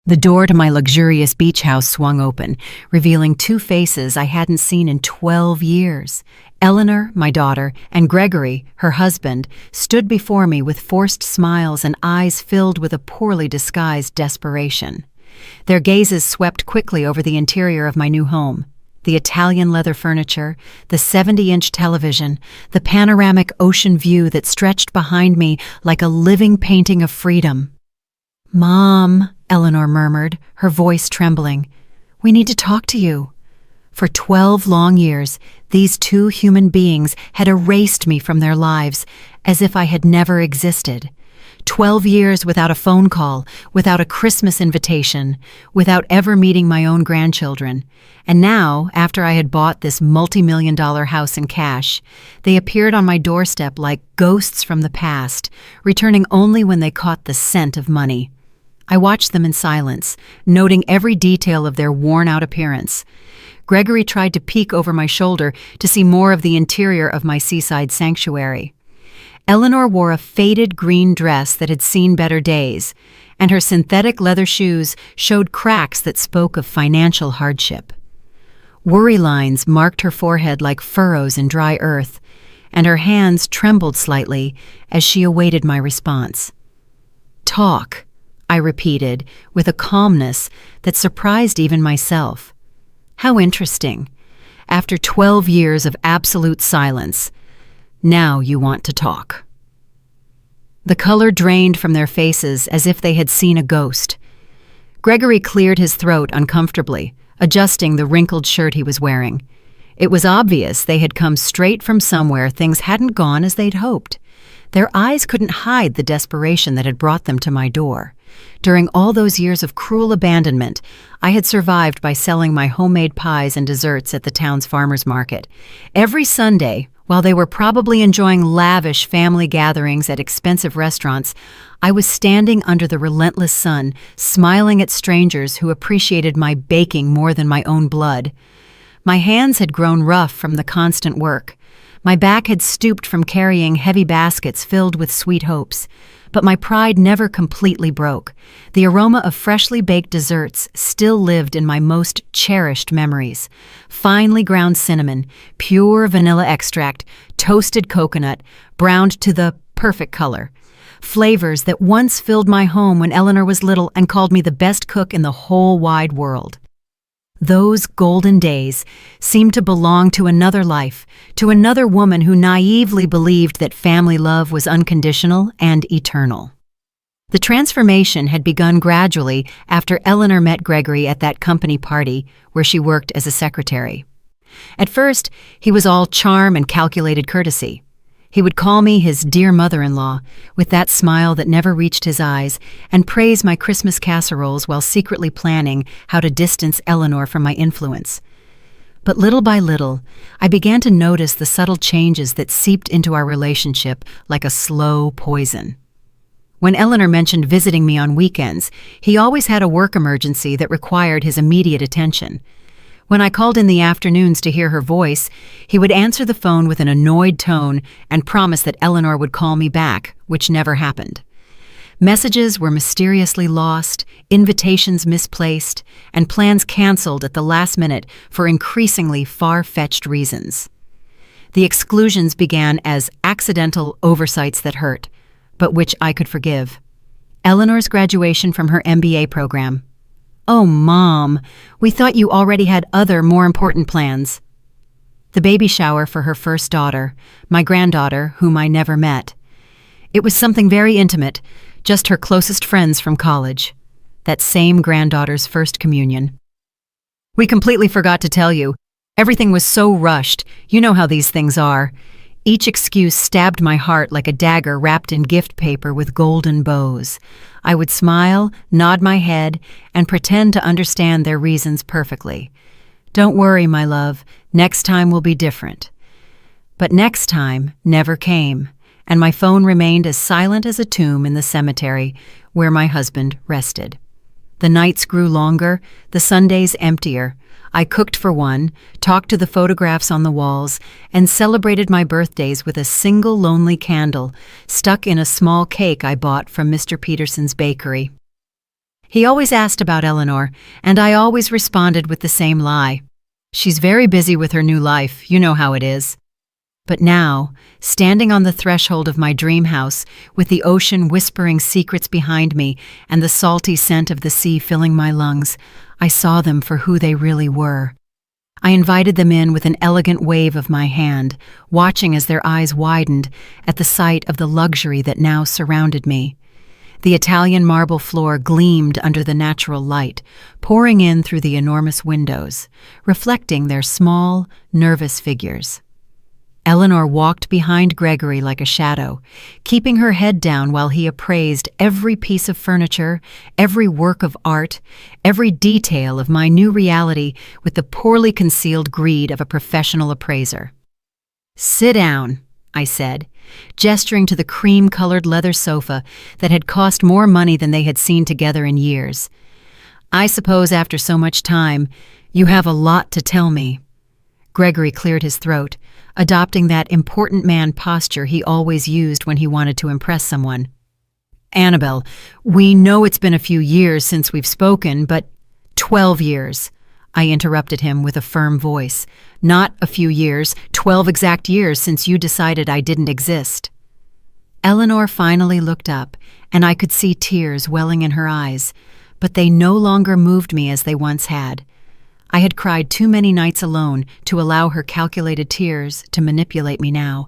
The door to my luxurious beach house swung open, revealing two faces I hadn't seen in 12 years. Eleanor, my daughter, and Gregory, her husband, stood before me with forced smiles and eyes filled with a poorly disguised desperation. Their gazes swept quickly over the interior of my new home. The Italian leather furniture, the 70-inch television, the panoramic ocean view that stretched behind me like a living painting of freedom. "Mom," Eleanor murmured, her voice trembling, "we need to talk to you." For 12 long years, these two human beings had erased me from their lives, as if I had never existed. 12 years without a phone call, without a Christmas invitation, without ever meeting my own grandchildren. And now, after I had bought this multi-million-dollar house in cash, they appeared on my doorstep like ghosts from the past, returning only when they caught the scent of money. I watched them in silence, noting every detail of their worn-out appearance. Gregory tried to peek over my shoulder to see more of the interior of my seaside sanctuary. Eleanor wore a faded green dress that had seen better days, and her synthetic leather shoes showed cracks that spoke of financial hardship. Worry lines marked her forehead like furrows in dry earth, and her hands trembled slightly as she awaited my response. "Talk," I repeated with a calmness that surprised even myself. How interesting. After 12 years of absolute silence, now you want to talk. The color drained from their faces as if they had seen a ghost. Gregory cleared his throat uncomfortably, adjusting the wrinkled shirt he was wearing. It was obvious they had come straight from somewhere things hadn't gone as they'd hoped. Their eyes couldn't hide the desperation that had brought them to my door. During all those years of cruel abandonment, I had survived by selling my homemade pies and desserts at the town's farmers market. Every Sunday, while they were probably enjoying lavish family gatherings at expensive restaurants, I was standing under the relentless sun, smiling at strangers who appreciated my baking more than my own blood. My hands had grown rough from the constant work. My back had stooped from carrying heavy baskets filled with sweet hopes. But my pride never completely broke. The aroma of freshly baked desserts still lived in my most cherished memories. Finely ground cinnamon, pure vanilla extract, toasted coconut, browned to the perfect color. Flavors that once filled my home when Eleanor was little and called me the best cook in the whole wide world. Those golden days seemed to belong to another life, to another woman who naively believed that family love was unconditional and eternal. The transformation had begun gradually after Eleanor met Gregory at that company party where she worked as a secretary. At first, he was all charm and calculated courtesy. He would call me his dear mother-in-law, with that smile that never reached his eyes, and praise my Christmas casseroles while secretly planning how to distance Eleanor from my influence. But little by little, I began to notice the subtle changes that seeped into our relationship like a slow poison. When Eleanor mentioned visiting me on weekends, he always had a work emergency that required his immediate attention. When I called in the afternoons to hear her voice, he would answer the phone with an annoyed tone and promise that Eleanor would call me back, which never happened. Messages were mysteriously lost, invitations misplaced, and plans canceled at the last minute for increasingly far-fetched reasons. The exclusions began as accidental oversights that hurt, but which I could forgive. Eleanor's graduation from her MBA program. "Oh, Mom, we thought you already had other, more important plans." The baby shower for her first daughter, my granddaughter, whom I never met. It was something very intimate, just her closest friends from college. That same granddaughter's first communion. "We completely forgot to tell you. Everything was so rushed. You know how these things are." Each excuse stabbed my heart like a dagger wrapped in gift paper with golden bows. I would smile, nod my head, and pretend to understand their reasons perfectly. "Don't worry, my love. Next time will be different." But next time never came, and my phone remained as silent as a tomb in the cemetery where my husband rested. The nights grew longer, the Sundays emptier. I cooked for one, talked to the photographs on the walls, and celebrated my birthdays with a single lonely candle stuck in a small cake I bought from Mr. Peterson's bakery. He always asked about Eleanor, and I always responded with the same lie. She's very busy with her new life, you know how it is. But now, standing on the threshold of my dream house, with the ocean whispering secrets behind me and the salty scent of the sea filling my lungs, I saw them for who they really were. I invited them in with an elegant wave of my hand, watching as their eyes widened at the sight of the luxury that now surrounded me. The Italian marble floor gleamed under the natural light, pouring in through the enormous windows, reflecting their small, nervous figures. Eleanor walked behind Gregory like a shadow, keeping her head down while he appraised every piece of furniture, every work of art, every detail of my new reality with the poorly concealed greed of a professional appraiser. "Sit down," I said, gesturing to the cream-colored leather sofa that had cost more money than they had seen together in years. "I suppose after so much time, you have a lot to tell me." Gregory cleared his throat, adopting that important man posture he always used when he wanted to impress someone. "Annabelle, we know it's been a few years since we've spoken, but 12 years. I interrupted him with a firm voice. "Not a few years, 12 exact years since you decided I didn't exist." Eleanor finally looked up, and I could see tears welling in her eyes, but they no longer moved me as they once had. I had cried too many nights alone to allow her calculated tears to manipulate me now.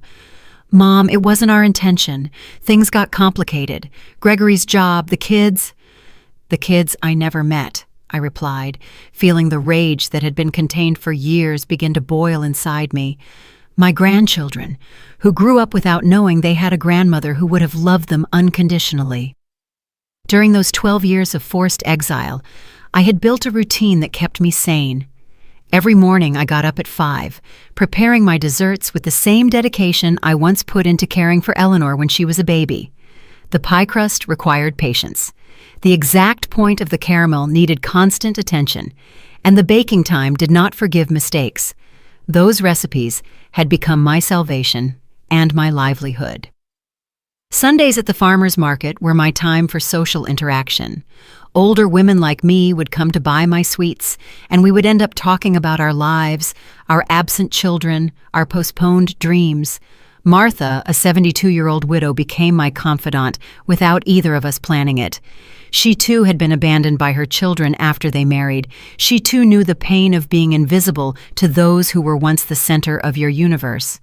"Mom, it wasn't our intention. Things got complicated. Gregory's job, the kids." "The kids I never met," I replied, feeling the rage that had been contained for years begin to boil inside me. "My grandchildren, who grew up without knowing they had a grandmother who would have loved them unconditionally." During those 12 years of forced exile, I had built a routine that kept me sane. Every morning I got up at 5, preparing my desserts with the same dedication I once put into caring for Eleanor when she was a baby. The pie crust required patience. The exact point of the caramel needed constant attention, and the baking time did not forgive mistakes. Those recipes had become my salvation and my livelihood. Sundays at the farmer's market were my time for social interaction. Older women like me would come to buy my sweets, and we would end up talking about our lives, our absent children, our postponed dreams. Martha, a 72-year-old widow, became my confidant without either of us planning it. She too had been abandoned by her children after they married. She too knew the pain of being invisible to those who were once the center of your universe.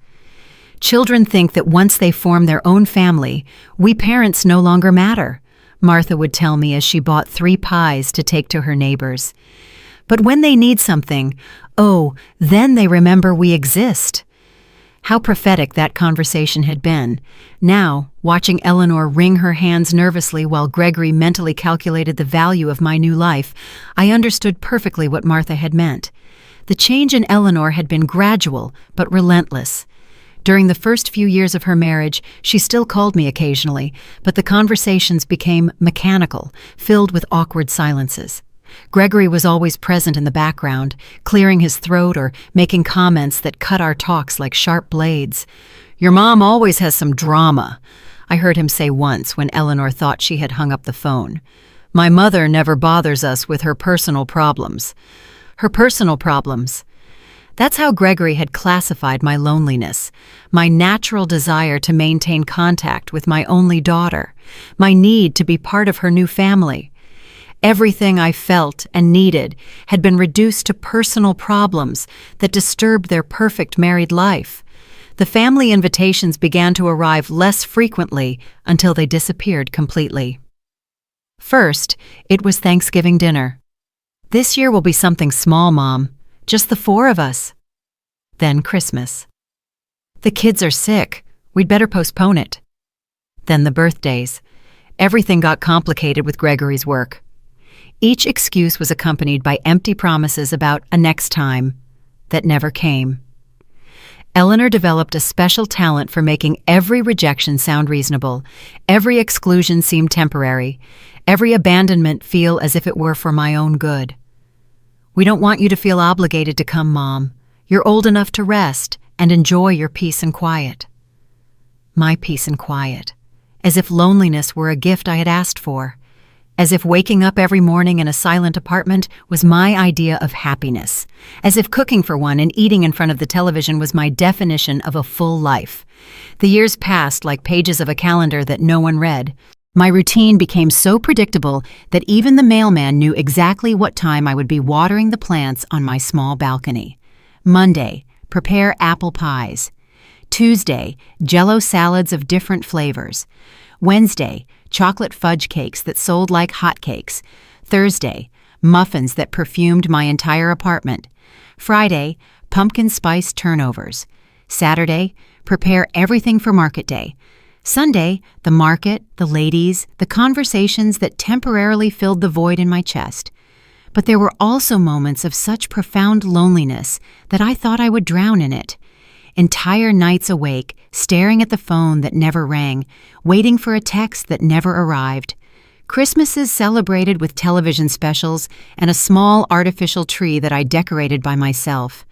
Children think that once they form their own family, we parents no longer matter, Martha would tell me as she bought 3 pies to take to her neighbors. But when they need something, oh, then they remember we exist. How prophetic that conversation had been. Now, watching Eleanor wring her hands nervously while Gregory mentally calculated the value of my new life, I understood perfectly what Martha had meant. The change in Eleanor had been gradual, but relentless. During the first few years of her marriage, she still called me occasionally, but the conversations became mechanical, filled with awkward silences. Gregory was always present in the background, clearing his throat or making comments that cut our talks like sharp blades. "Your mom always has some drama," I heard him say once when Eleanor thought she had hung up the phone. "My mother never bothers us with her personal problems." Her personal problems. That's how Gregory had classified my loneliness, my natural desire to maintain contact with my only daughter, my need to be part of her new family. Everything I felt and needed had been reduced to personal problems that disturbed their perfect married life. The family invitations began to arrive less frequently until they disappeared completely. First, it was Thanksgiving dinner. "This year will be something small, Mom. Just the 4 of us." Then Christmas. "The kids are sick. We'd better postpone it." Then the birthdays. Everything got complicated with Gregory's work. Each excuse was accompanied by empty promises about a next time that never came. Eleanor developed a special talent for making every rejection sound reasonable, every exclusion seem temporary, every abandonment feel as if it were for my own good. "We don't want you to feel obligated to come, Mom. You're old enough to rest and enjoy your peace and quiet." My peace and quiet, as if loneliness were a gift I had asked for. As if waking up every morning in a silent apartment was my idea of happiness. As if cooking for one and eating in front of the television was my definition of a full life. The years passed like pages of a calendar that no one read. My routine became so predictable that even the mailman knew exactly what time I would be watering the plants on my small balcony. Monday, prepare apple pies. Tuesday, Jell-O salads of different flavors. Wednesday, chocolate fudge cakes that sold like hotcakes. Thursday, muffins that perfumed my entire apartment. Friday, pumpkin spice turnovers. Saturday, prepare everything for market day. Sunday, the market, the ladies, the conversations that temporarily filled the void in my chest. But there were also moments of such profound loneliness that I thought I would drown in it. Entire nights awake, staring at the phone that never rang, waiting for a text that never arrived. Christmases celebrated with television specials and a small artificial tree that I decorated by myself.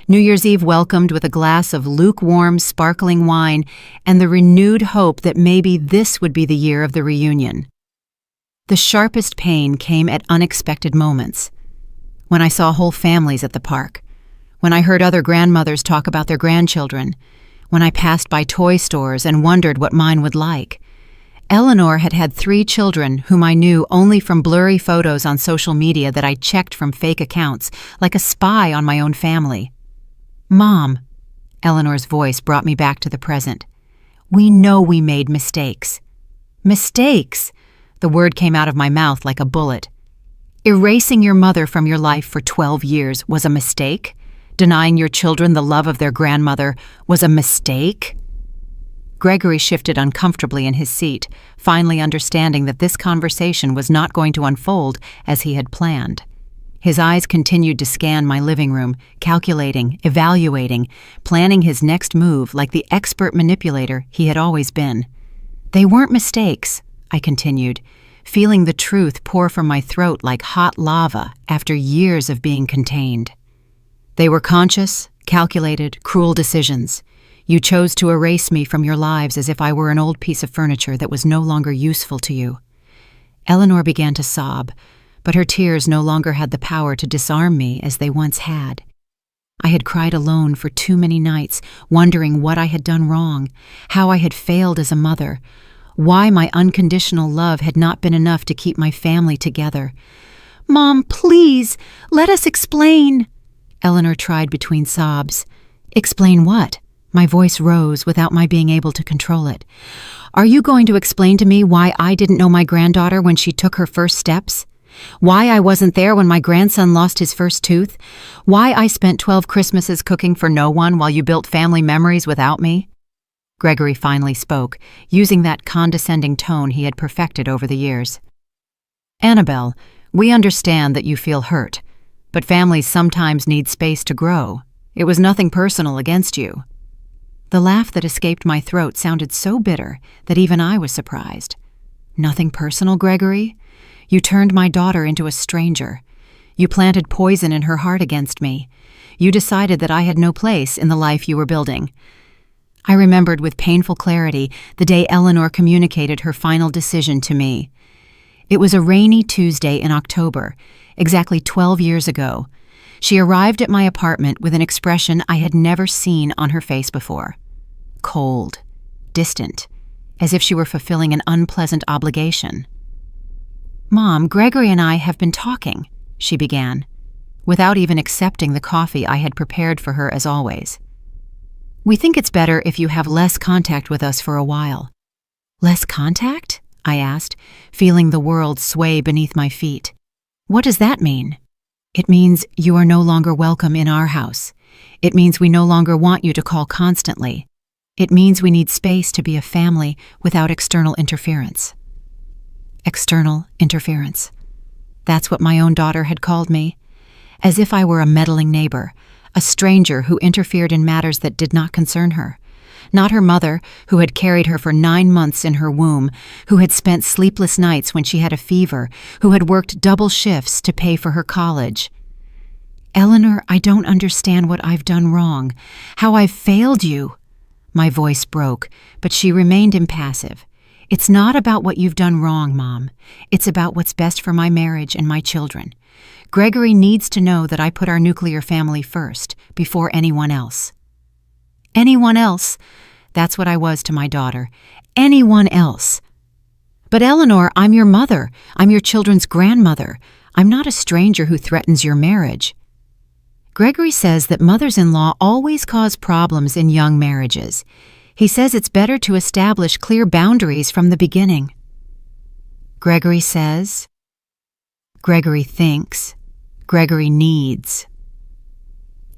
New Year's Eve welcomed with a glass of lukewarm, sparkling wine and the renewed hope that maybe this would be the year of the reunion. The sharpest pain came at unexpected moments. When I saw whole families at the park. When I heard other grandmothers talk about their grandchildren, when I passed by toy stores and wondered what mine would like. Eleanor had had 3 children whom I knew only from blurry photos on social media that I checked from fake accounts, like a spy on my own family. Mom, Eleanor's voice brought me back to the present. We know we made mistakes. Mistakes! The word came out of my mouth like a bullet. Erasing your mother from your life for 12 years was a mistake? Denying your children the love of their grandmother was a mistake? Gregory shifted uncomfortably in his seat, finally understanding that this conversation was not going to unfold as he had planned. His eyes continued to scan my living room, calculating, evaluating, planning his next move like the expert manipulator he had always been. They weren't mistakes, I continued, feeling the truth pour from my throat like hot lava after years of being contained. They were conscious, calculated, cruel decisions. You chose to erase me from your lives as if I were an old piece of furniture that was no longer useful to you. Eleanor began to sob, but her tears no longer had the power to disarm me as they once had. I had cried alone for too many nights, wondering what I had done wrong, how I had failed as a mother, why my unconditional love had not been enough to keep my family together. Mom, please, let us explain. Eleanor tried between sobs. Explain what? My voice rose without my being able to control it. Are you going to explain to me why I didn't know my granddaughter when she took her first steps? Why I wasn't there when my grandson lost his first tooth? Why I spent 12 Christmases cooking for no one while you built family memories without me? Gregory finally spoke, using that condescending tone he had perfected over the years. Annabelle, we understand that you feel hurt. But families sometimes need space to grow. It was nothing personal against you. The laugh that escaped my throat sounded so bitter that even I was surprised. Nothing personal, Gregory? You turned my daughter into a stranger. You planted poison in her heart against me. You decided that I had no place in the life you were building. I remembered with painful clarity the day Eleanor communicated her final decision to me. It was a rainy Tuesday in October, exactly 12 years ago. She arrived at my apartment with an expression I had never seen on her face before. Cold, distant, as if she were fulfilling an unpleasant obligation. Mom, Gregory and I have been talking, she began, without even accepting the coffee I had prepared for her as always. We think it's better if you have less contact with us for a while. Less contact? I asked, feeling the world sway beneath my feet. What does that mean? It means you are no longer welcome in our house. It means we no longer want you to call constantly. It means we need space to be a family without external interference. External interference. That's what my own daughter had called me. As if I were a meddling neighbor, a stranger who interfered in matters that did not concern her. Not her mother, who had carried her for 9 months in her womb, who had spent sleepless nights when she had a fever, who had worked double shifts to pay for her college. Eleanor, I don't understand what I've done wrong, how I've failed you. My voice broke, but she remained impassive. It's not about what you've done wrong, Mom. It's about what's best for my marriage and my children. Gregory needs to know that I put our nuclear family first, before anyone else. Anyone else? That's what I was to my daughter. Anyone else. But Eleanor, I'm your mother. I'm your children's grandmother. I'm not a stranger who threatens your marriage. Gregory says that mothers-in-law always cause problems in young marriages. He says it's better to establish clear boundaries from the beginning. Gregory says, Gregory thinks, Gregory needs.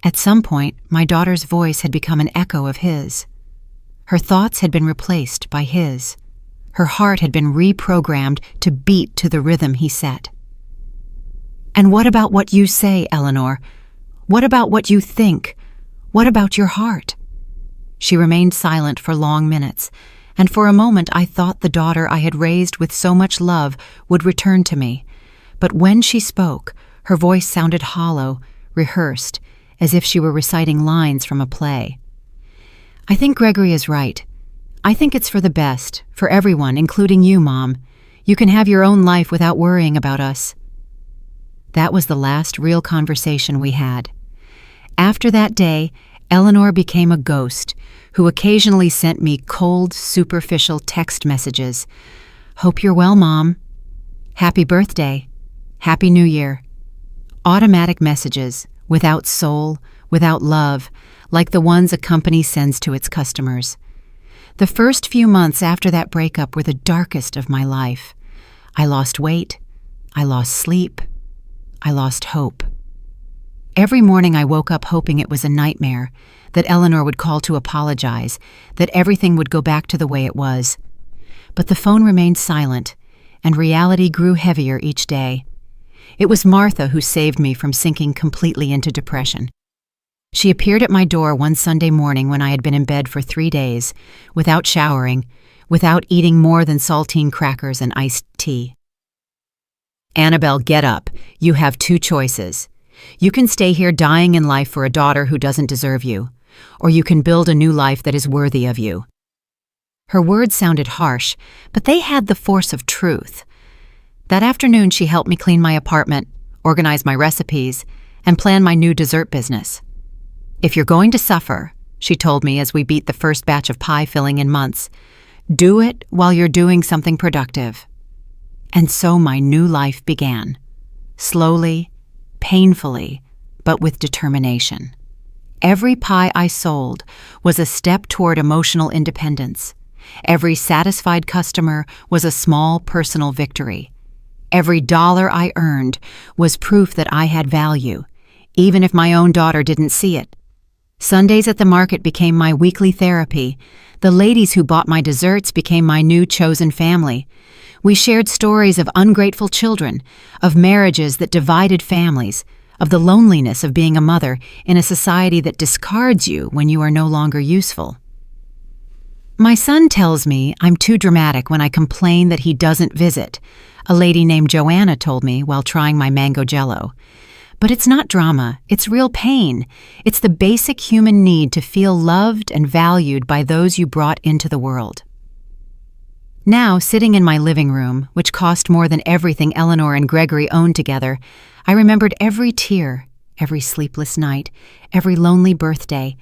At some point, my daughter's voice had become an echo of his. Her thoughts had been replaced by his. Her heart had been reprogrammed to beat to the rhythm he set. And what about what you say, Eleanor? What about what you think? What about your heart? She remained silent for long minutes, and for a moment I thought the daughter I had raised with so much love would return to me. But when she spoke, her voice sounded hollow, rehearsed, as if she were reciting lines from a play. I think Gregory is right. I think it's for the best, for everyone, including you, Mom. You can have your own life without worrying about us. That was the last real conversation we had. After that day, Eleanor became a ghost who occasionally sent me cold, superficial text messages. Hope you're well, Mom. Happy birthday. Happy New Year. Automatic messages, without soul, without love, like the ones a company sends to its customers. The first few months after that breakup were the darkest of my life. I lost weight. I lost sleep. I lost hope. Every morning I woke up hoping it was a nightmare, that Eleanor would call to apologize, that everything would go back to the way it was. But the phone remained silent, and reality grew heavier each day. It was Martha who saved me from sinking completely into depression. She appeared at my door one Sunday morning when I had been in bed for 3 days, without showering, without eating more than saltine crackers and iced tea. Annabelle, get up. You have 2 choices. You can stay here dying in life for a daughter who doesn't deserve you, or you can build a new life that is worthy of you. Her words sounded harsh, but they had the force of truth. That afternoon she helped me clean my apartment, organize my recipes, and plan my new dessert business. If you're going to suffer, she told me as we beat the first batch of pie filling in months, do it while you're doing something productive. And so my new life began. Slowly, painfully, but with determination. Every pie I sold was a step toward emotional independence. Every satisfied customer was a small personal victory. Every dollar I earned was proof that I had value, even if my own daughter didn't see it. Sundays at the market became my weekly therapy. The ladies who bought my desserts became my new chosen family. We shared stories of ungrateful children, of marriages that divided families, of the loneliness of being a mother in a society that discards you when you are no longer useful. My son tells me I'm too dramatic when I complain that he doesn't visit, a lady named Joanna told me while trying my mango jello. But it's not drama, it's real pain. It's the basic human need to feel loved and valued by those you brought into the world. Now, sitting in my living room, which cost more than everything Eleanor and Gregory owned together, I remembered every tear, every sleepless night, every lonely birthday,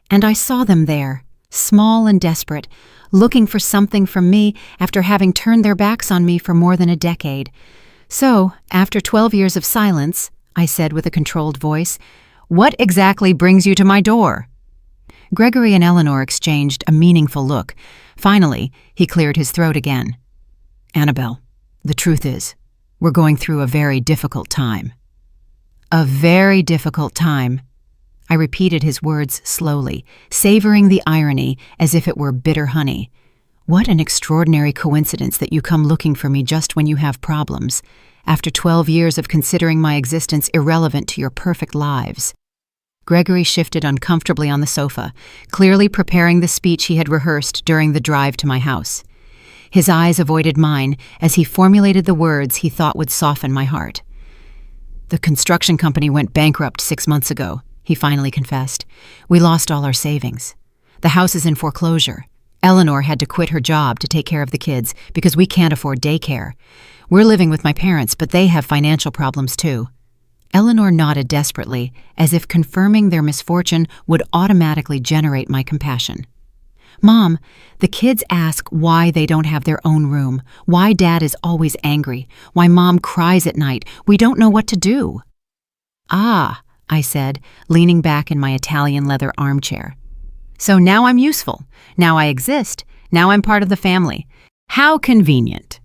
and I saw them there, small and desperate, looking for something from me after having turned their backs on me for more than a decade. So, after 12 years of silence, I said with a controlled voice, "What exactly brings you to my door?" Gregory and Eleanor exchanged a meaningful look. Finally, he cleared his throat again. "Annabelle, the truth is, we're going through a very difficult time." "A very difficult time." I repeated his words slowly, savoring the irony as if it were bitter honey. What an extraordinary coincidence that you come looking for me just when you have problems, after 12 years of considering my existence irrelevant to your perfect lives. Gregory shifted uncomfortably on the sofa, clearly preparing the speech he had rehearsed during the drive to my house. His eyes avoided mine as he formulated the words he thought would soften my heart. "The construction company went bankrupt 6 months ago," he finally confessed. "We lost all our savings. The house is in foreclosure. Eleanor had to quit her job to take care of the kids because we can't afford daycare. We're living with my parents, but they have financial problems too. Eleanor nodded desperately, as if confirming their misfortune would automatically generate my compassion. Mom, the kids ask why they don't have their own room, why Dad is always angry, why Mom cries at night. We don't know what to do. Ah, I said, leaning back in my Italian leather armchair. So now I'm useful. Now I exist. Now I'm part of the family. How convenient.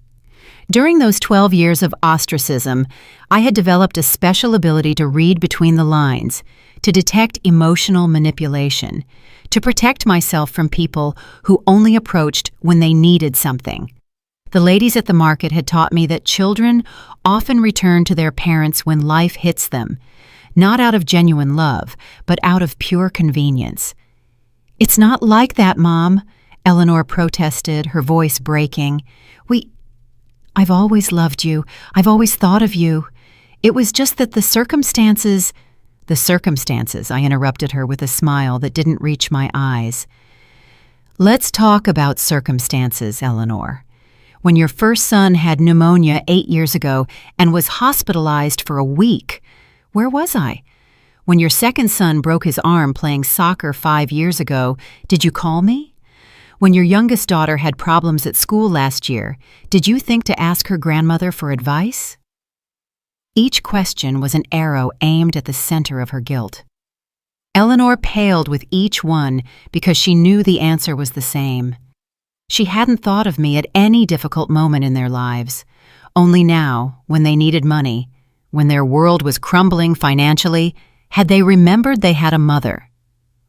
During those 12 years of ostracism, I had developed a special ability to read between the lines, to detect emotional manipulation, to protect myself from people who only approached when they needed something. The ladies at the market had taught me that children often return to their parents when life hits them, not out of genuine love, but out of pure convenience. "It's not like that, Mom," Eleanor protested, her voice breaking. I've always loved you. I've always thought of you. It was just that the circumstances, I interrupted her with a smile that didn't reach my eyes. Let's talk about circumstances, Eleanor. When your first son had pneumonia 8 years ago and was hospitalized for a week, where was I? When your second son broke his arm playing soccer 5 years ago, did you call me? When your youngest daughter had problems at school last year, did you think to ask her grandmother for advice? Each question was an arrow aimed at the center of her guilt. Eleanor paled with each one because she knew the answer was the same. She hadn't thought of me at any difficult moment in their lives. Only now, when they needed money, when their world was crumbling financially, had they remembered they had a mother.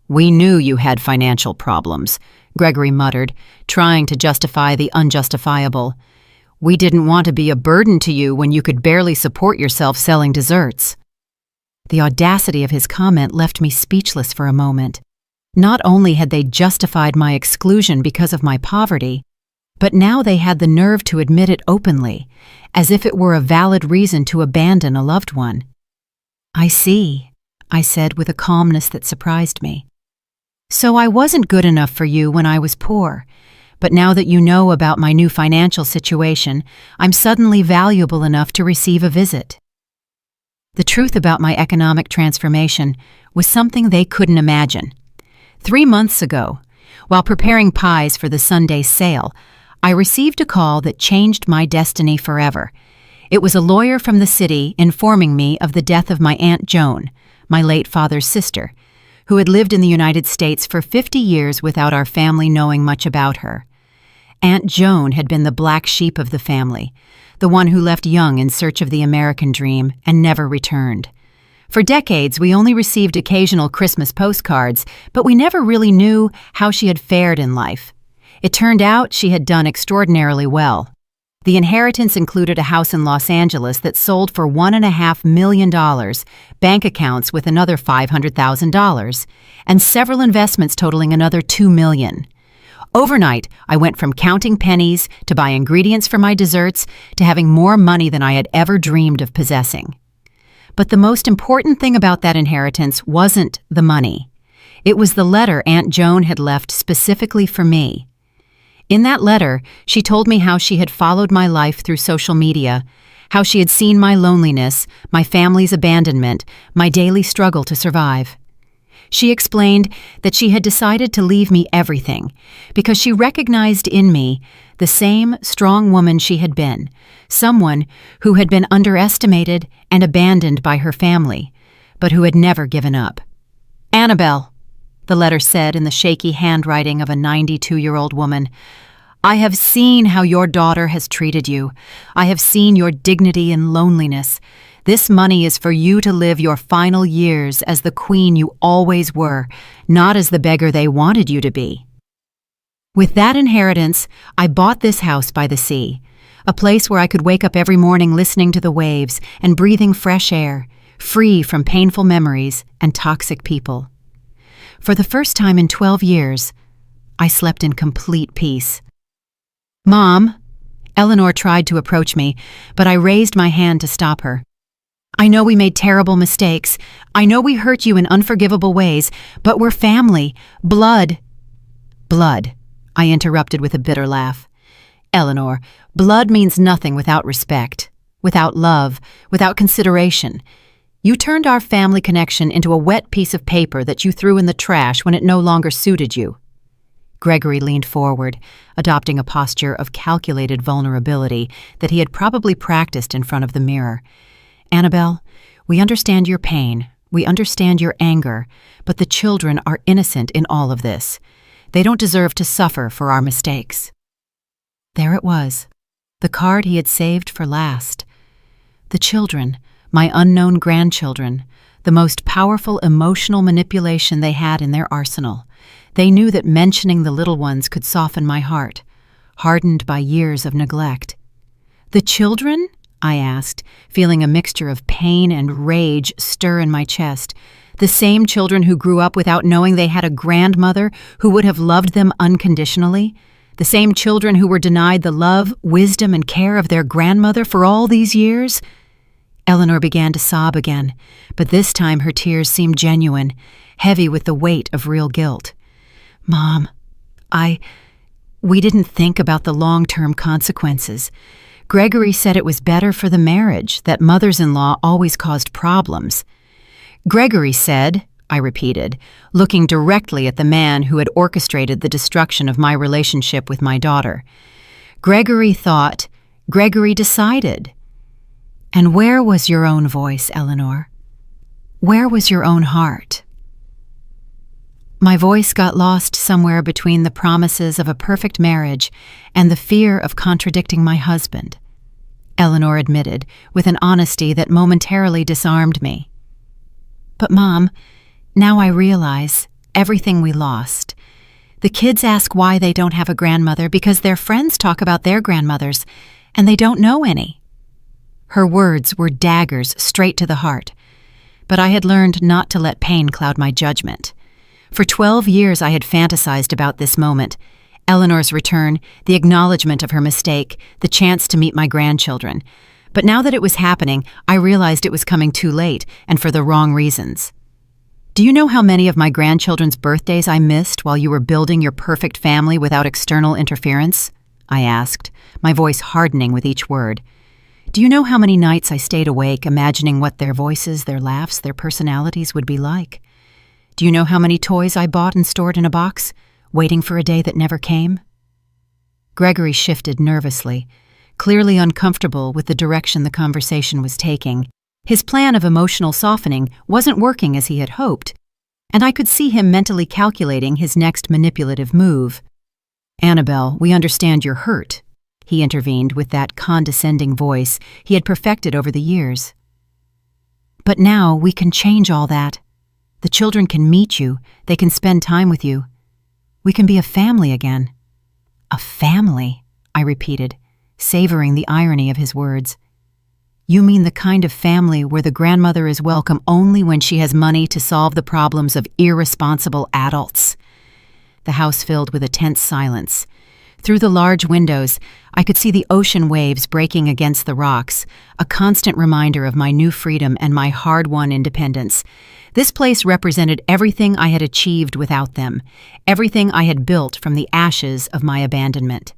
"We knew you had financial problems," Gregory muttered, trying to justify the unjustifiable. "We didn't want to be a burden to you when you could barely support yourself selling desserts." The audacity of his comment left me speechless for a moment. Not only had they justified my exclusion because of my poverty, but now they had the nerve to admit it openly, as if it were a valid reason to abandon a loved one. "I see," I said with a calmness that surprised me. "So I wasn't good enough for you when I was poor, but now that you know about my new financial situation, I'm suddenly valuable enough to receive a visit." The truth about my economic transformation was something they couldn't imagine. 3 months ago, while preparing pies for the Sunday sale, I received a call that changed my destiny forever. It was a lawyer from the city informing me of the death of my Aunt Joan, my late father's sister, who had lived in the United States for 50 years without our family knowing much about her. Aunt Joan had been the black sheep of the family, the one who left young in search of the American dream and never returned. For decades, we only received occasional Christmas postcards, but we never really knew how she had fared in life. It turned out she had done extraordinarily well. The inheritance included a house in Los Angeles that sold for $1.5 million, bank accounts with another $500,000, and several investments totaling another $2 million. Overnight, I went from counting pennies to buy ingredients for my desserts to having more money than I had ever dreamed of possessing. But the most important thing about that inheritance wasn't the money. It was the letter Aunt Joan had left specifically for me. In that letter, she told me how she had followed my life through social media, how she had seen my loneliness, my family's abandonment, my daily struggle to survive. She explained that she had decided to leave me everything because she recognized in me the same strong woman she had been, someone who had been underestimated and abandoned by her family, but who had never given up. "Annabelle," the letter said in the shaky handwriting of a 92-year-old woman, "I have seen how your daughter has treated you. I have seen your dignity in loneliness. This money is for you to live your final years as the queen you always were, not as the beggar they wanted you to be." With that inheritance, I bought this house by the sea, a place where I could wake up every morning listening to the waves and breathing fresh air, free from painful memories and toxic people. For the first time in 12 years, I slept in complete peace. "Mom," Eleanor tried to approach me, but I raised my hand to stop her. "I know we made terrible mistakes. I know we hurt you in unforgivable ways, but we're family. Blood." "Blood," I interrupted with a bitter laugh. Eleanor, blood means nothing without respect, without love, without consideration. You turned our family connection into a wet piece of paper that you threw in the trash when it no longer suited you. Gregory leaned forward, adopting a posture of calculated vulnerability that he had probably practiced in front of the mirror. Annabelle, we understand your pain, we understand your anger, but the children are innocent in all of this. They don't deserve to suffer for our mistakes. There it was, the card he had saved for last. The children, my unknown grandchildren, the most powerful emotional manipulation they had in their arsenal. They knew that mentioning the little ones could soften my heart, hardened by years of neglect. The children? I asked, feeling a mixture of pain and rage stir in my chest. The same children who grew up without knowing they had a grandmother who would have loved them unconditionally? The same children who were denied the love, wisdom, and care of their grandmother for all these years? Eleanor began to sob again, but this time her tears seemed genuine, heavy with the weight of real guilt. Mom, we didn't think about the long-term consequences. Gregory said it was better for the marriage, that mothers-in-law always caused problems. Gregory said, I repeated, looking directly at the man who had orchestrated the destruction of my relationship with my daughter. Gregory thought, Gregory decided. And where was your own voice, Eleanor? Where was your own heart? My voice got lost somewhere between the promises of a perfect marriage and the fear of contradicting my husband, Eleanor admitted, with an honesty that momentarily disarmed me. But Mom, now I realize everything we lost. The kids ask why they don't have a grandmother because their friends talk about their grandmothers, and they don't know any. Her words were daggers straight to the heart, but I had learned not to let pain cloud my judgment. For 12 years I had fantasized about this moment, Eleanor's return, the acknowledgement of her mistake, the chance to meet my grandchildren. But now that it was happening, I realized it was coming too late, and for the wrong reasons. Do you know how many of my grandchildren's birthdays I missed while you were building your perfect family without external interference? I asked, my voice hardening with each word. Do you know how many nights I stayed awake imagining what their voices, their laughs, their personalities would be like? Do you know how many toys I bought and stored in a box, waiting for a day that never came? Gregory shifted nervously, clearly uncomfortable with the direction the conversation was taking. His plan of emotional softening wasn't working as he had hoped, and I could see him mentally calculating his next manipulative move. Annabelle, we understand you're hurt, he intervened with that condescending voice he had perfected over the years. But now we can change all that. The children can meet you, they can spend time with you. We can be a family again. A family, I repeated, savoring the irony of his words. You mean the kind of family where the grandmother is welcome only when she has money to solve the problems of irresponsible adults? The house filled with a tense silence. Through the large windows, I could see the ocean waves breaking against the rocks, a constant reminder of my new freedom and my hard-won independence. This place represented everything I had achieved without them, everything I had built from the ashes of my abandonment.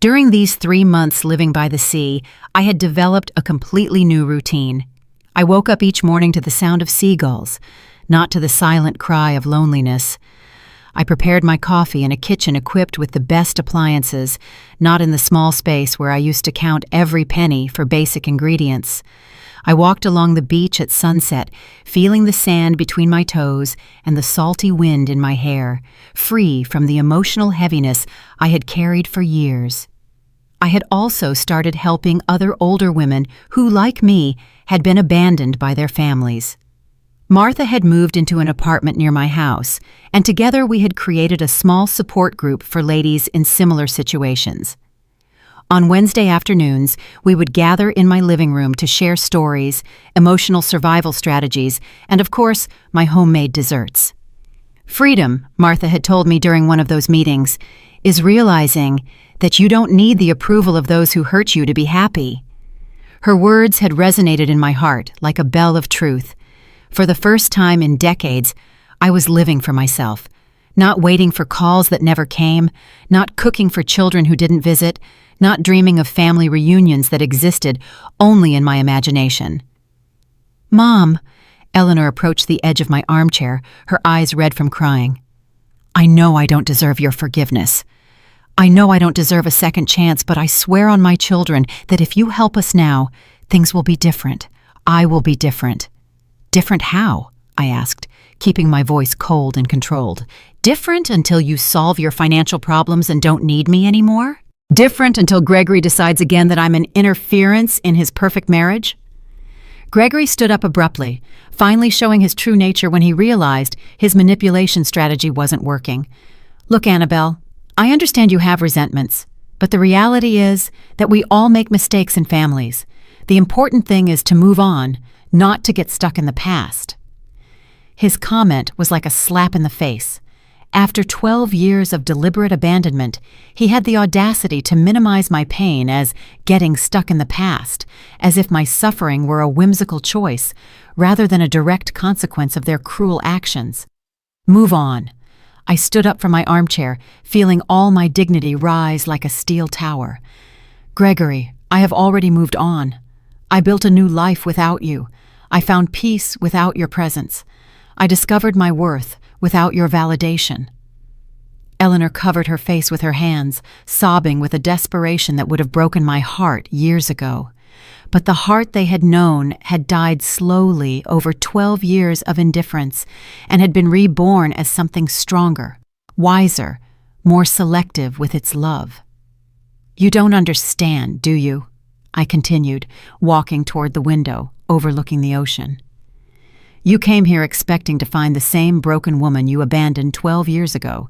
During these 3 months living by the sea, I had developed a completely new routine. I woke up each morning to the sound of seagulls, not to the silent cry of loneliness. I prepared my coffee in a kitchen equipped with the best appliances, not in the small space where I used to count every penny for basic ingredients. I walked along the beach at sunset, feeling the sand between my toes and the salty wind in my hair, free from the emotional heaviness I had carried for years. I had also started helping other older women who, like me, had been abandoned by their families. Martha had moved into an apartment near my house, and together we had created a small support group for ladies in similar situations. On Wednesday afternoons, we would gather in my living room to share stories, emotional survival strategies, and of course, my homemade desserts. Freedom, Martha had told me during one of those meetings, is realizing that you don't need the approval of those who hurt you to be happy. Her words had resonated in my heart like a bell of truth. For the first time in decades, I was living for myself, not Not waiting for calls that never came, not cooking for children who didn't visit, not dreaming of family reunions that existed only in my imagination. "Mom," Eleanor approached the edge of my armchair, her eyes red from crying. "I know I don't deserve your forgiveness. I know I don't deserve a second chance, but I swear on my children that if you help us now, things will be different. I will be different." "Different how?" I asked, keeping my voice cold and controlled. "Different until you solve your financial problems and don't need me anymore? Different until Gregory decides again that I'm an interference in his perfect marriage?" Gregory stood up abruptly, finally showing his true nature when he realized his manipulation strategy wasn't working. "Look, Annabelle, I understand you have resentments, but the reality is that we all make mistakes in families. The important thing is to move on, not to get stuck in the past." His comment was like a slap in the face. After 12 years of deliberate abandonment, he had the audacity to minimize my pain as getting stuck in the past, as if my suffering were a whimsical choice rather than a direct consequence of their cruel actions. "Move on." I stood up from my armchair, feeling all my dignity rise like a steel tower. "Gregory, I have already moved on. I built a new life without you. I found peace without your presence. I discovered my worth without your validation." Eleanor covered her face with her hands, sobbing with a desperation that would have broken my heart years ago. But the heart they had known had died slowly over 12 years of indifference and had been reborn as something stronger, wiser, more selective with its love. "You don't understand, do you?" I continued, walking toward the window, overlooking the ocean. "You came here expecting to find the same broken woman you abandoned 12 years ago.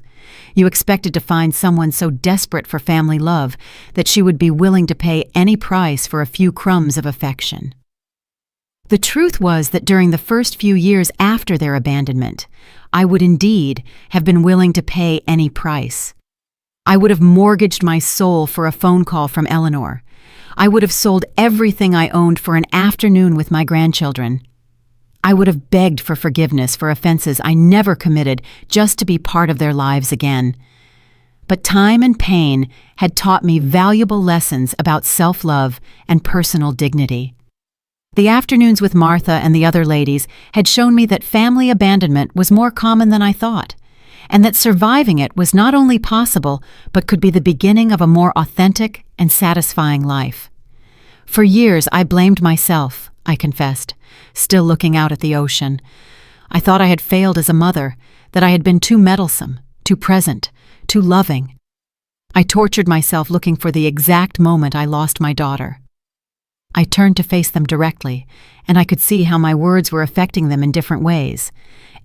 You expected to find someone so desperate for family love that she would be willing to pay any price for a few crumbs of affection." The truth was that during the first few years after their abandonment, I would indeed have been willing to pay any price. I would have mortgaged my soul for a phone call from Eleanor. I would have sold everything I owned for an afternoon with my grandchildren. I would have begged for forgiveness for offenses I never committed just to be part of their lives again. But time and pain had taught me valuable lessons about self-love and personal dignity. The afternoons with Martha and the other ladies had shown me that family abandonment was more common than I thought, and that surviving it was not only possible, but could be the beginning of a more authentic and satisfying life. For years I blamed myself, I confessed, still looking out at the ocean. I thought I had failed as a mother, that I had been too meddlesome, too present, too loving. I tortured myself looking for the exact moment I lost my daughter. I turned to face them directly, and I could see how my words were affecting them in different ways.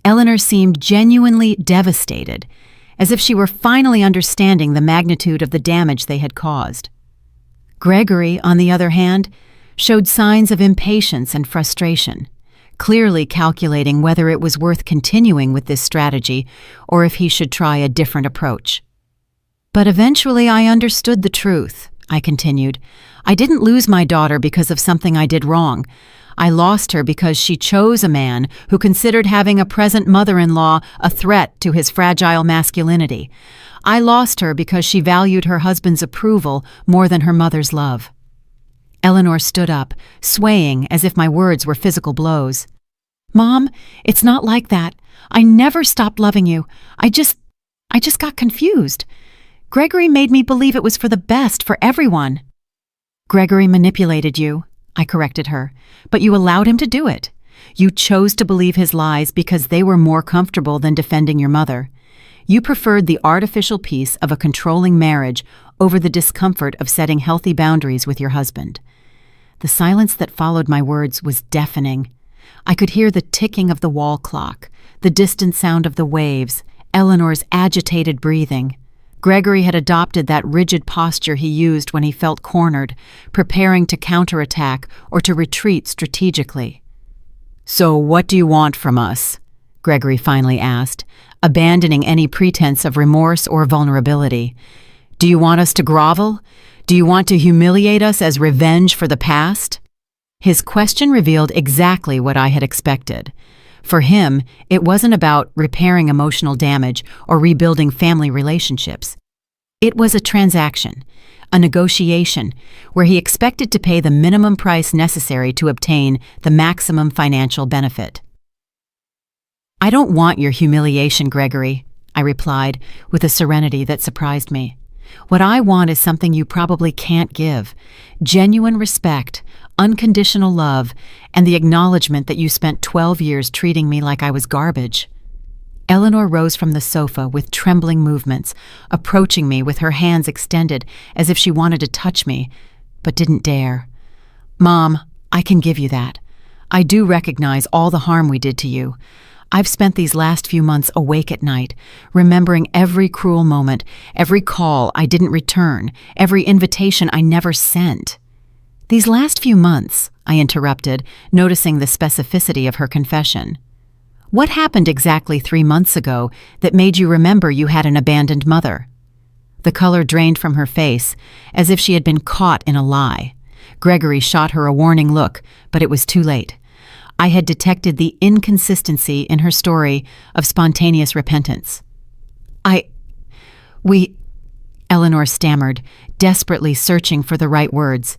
Eleanor seemed genuinely devastated, as if she were finally understanding the magnitude of the damage they had caused. Gregory, on the other hand, showed signs of impatience and frustration, clearly calculating whether it was worth continuing with this strategy or if he should try a different approach. "But eventually I understood the truth," I continued. "I didn't lose my daughter because of something I did wrong. I lost her because she chose a man who considered having a present mother-in-law a threat to his fragile masculinity. I lost her because she valued her husband's approval more than her mother's love." Eleanor stood up, swaying as if my words were physical blows. "Mom, it's not like that. I never stopped loving you. I just got confused. Gregory made me believe it was for the best for everyone." "Gregory manipulated you," I corrected her, "but you allowed him to do it. You chose to believe his lies because they were more comfortable than defending your mother. You preferred the artificial peace of a controlling marriage over the discomfort of setting healthy boundaries with your husband." The silence that followed my words was deafening. I could hear the ticking of the wall clock, the distant sound of the waves, Eleanor's agitated breathing. Gregory had adopted that rigid posture he used when he felt cornered, preparing to counterattack or to retreat strategically. "So what do you want from us?" Gregory finally asked, abandoning any pretense of remorse or vulnerability. "Do you want us to grovel? Do you want to humiliate us as revenge for the past?" His question revealed exactly what I had expected. For him, it wasn't about repairing emotional damage or rebuilding family relationships. It was a transaction, a negotiation, where he expected to pay the minimum price necessary to obtain the maximum financial benefit. "I don't want your humiliation, Gregory," I replied with a serenity that surprised me. "What I want is something you probably can't give: genuine respect, unconditional love, and the acknowledgement that you spent 12 years treating me like I was garbage." Eleanor rose from the sofa with trembling movements, approaching me with her hands extended as if she wanted to touch me, but didn't dare. "Mom, I can give you that. I do recognize all the harm we did to you. I've spent these last few months awake at night, remembering every cruel moment, every call I didn't return, every invitation I never sent." "These last few months," I interrupted, noticing the specificity of her confession. "What happened exactly 3 months ago that made you remember you had an abandoned mother?" The color drained from her face, as if she had been caught in a lie. Gregory shot her a warning look, but it was too late. I had detected the inconsistency in her story of spontaneous repentance. We, Eleanor stammered, desperately searching for the right words.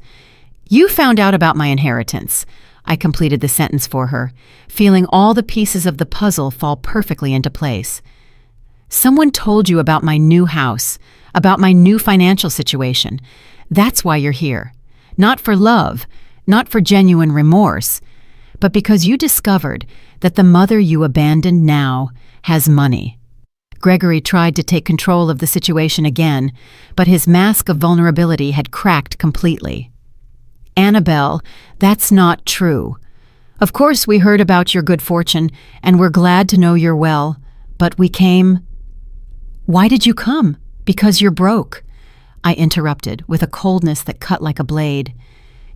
"You found out about my inheritance." I completed the sentence for her, feeling all the pieces of the puzzle fall perfectly into place. "Someone told you about my new house, about my new financial situation. That's why you're here. Not for love, not for genuine remorse, but because you discovered that the mother you abandoned now has money." Gregory tried to take control of the situation again, but his mask of vulnerability had cracked completely. "Annabelle, that's not true. Of course we heard about your good fortune, and we're glad to know you're well, but we came—" "Why did you come? Because you're broke," I interrupted with a coldness that cut like a blade.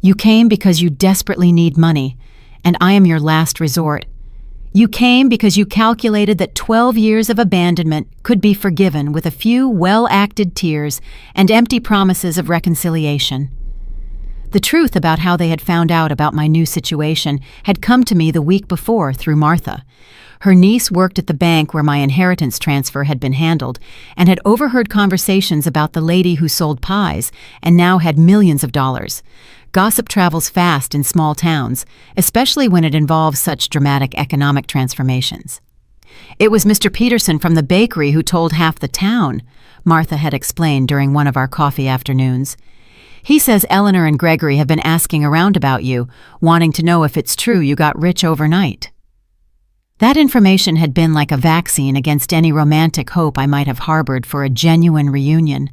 "You came because you desperately need money, and I am your last resort. You came because you calculated that 12 years of abandonment could be forgiven with a few well-acted tears and empty promises of reconciliation." The truth about how they had found out about my new situation had come to me the week before through Martha. Her niece worked at the bank where my inheritance transfer had been handled and had overheard conversations about the lady who sold pies and now had millions of dollars. Gossip travels fast in small towns, especially when it involves such dramatic economic transformations. "It was Mr. Peterson from the bakery who told half the town," Martha had explained during one of our coffee afternoons. "He says Eleanor and Gregory have been asking around about you, wanting to know if it's true you got rich overnight." That information had been like a vaccine against any romantic hope I might have harbored for a genuine reunion.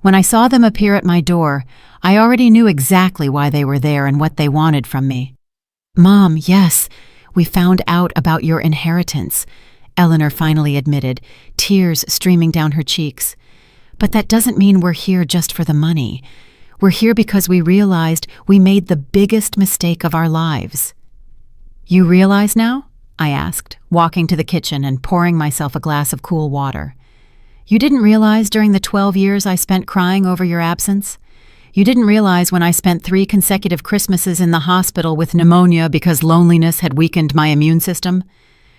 When I saw them appear at my door, I already knew exactly why they were there and what they wanted from me. "Mom, yes, we found out about your inheritance," Eleanor finally admitted, tears streaming down her cheeks. "But that doesn't mean we're here just for the money. We're here because we realized we made the biggest mistake of our lives." "You realize now?" I asked, walking to the kitchen and pouring myself a glass of cool water. "You didn't realize during the 12 years I spent crying over your absence? You didn't realize when I spent 3 consecutive Christmases in the hospital with pneumonia because loneliness had weakened my immune system?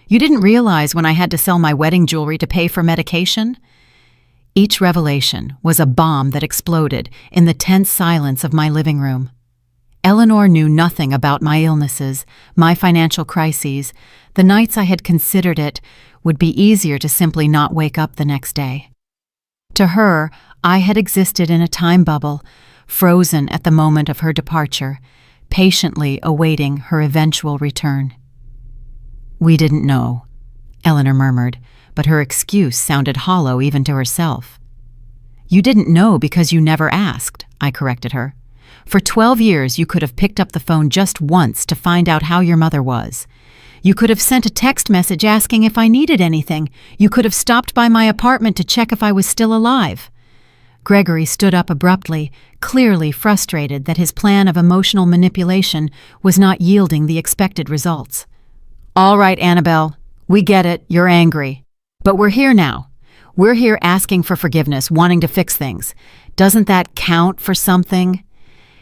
You didn't realize when I had to sell my wedding jewelry to pay for medication?" Each revelation was a bomb that exploded in the tense silence of my living room. Eleanor knew nothing about my illnesses, my financial crises. The nights I had considered it would be easier to simply not wake up the next day. To her, I had existed in a time bubble, frozen at the moment of her departure, patiently awaiting her eventual return. "We didn't know," Eleanor murmured, but her excuse sounded hollow even to herself. "You didn't know because you never asked," I corrected her. "For 12 years you could have picked up the phone just once to find out how your mother was. You could have sent a text message asking if I needed anything. You could have stopped by my apartment to check if I was still alive." Gregory stood up abruptly, clearly frustrated that his plan of emotional manipulation was not yielding the expected results. "All right, Annabelle, we get it, you're angry. But we're here now. We're here asking for forgiveness, wanting to fix things. Doesn't that count for something?"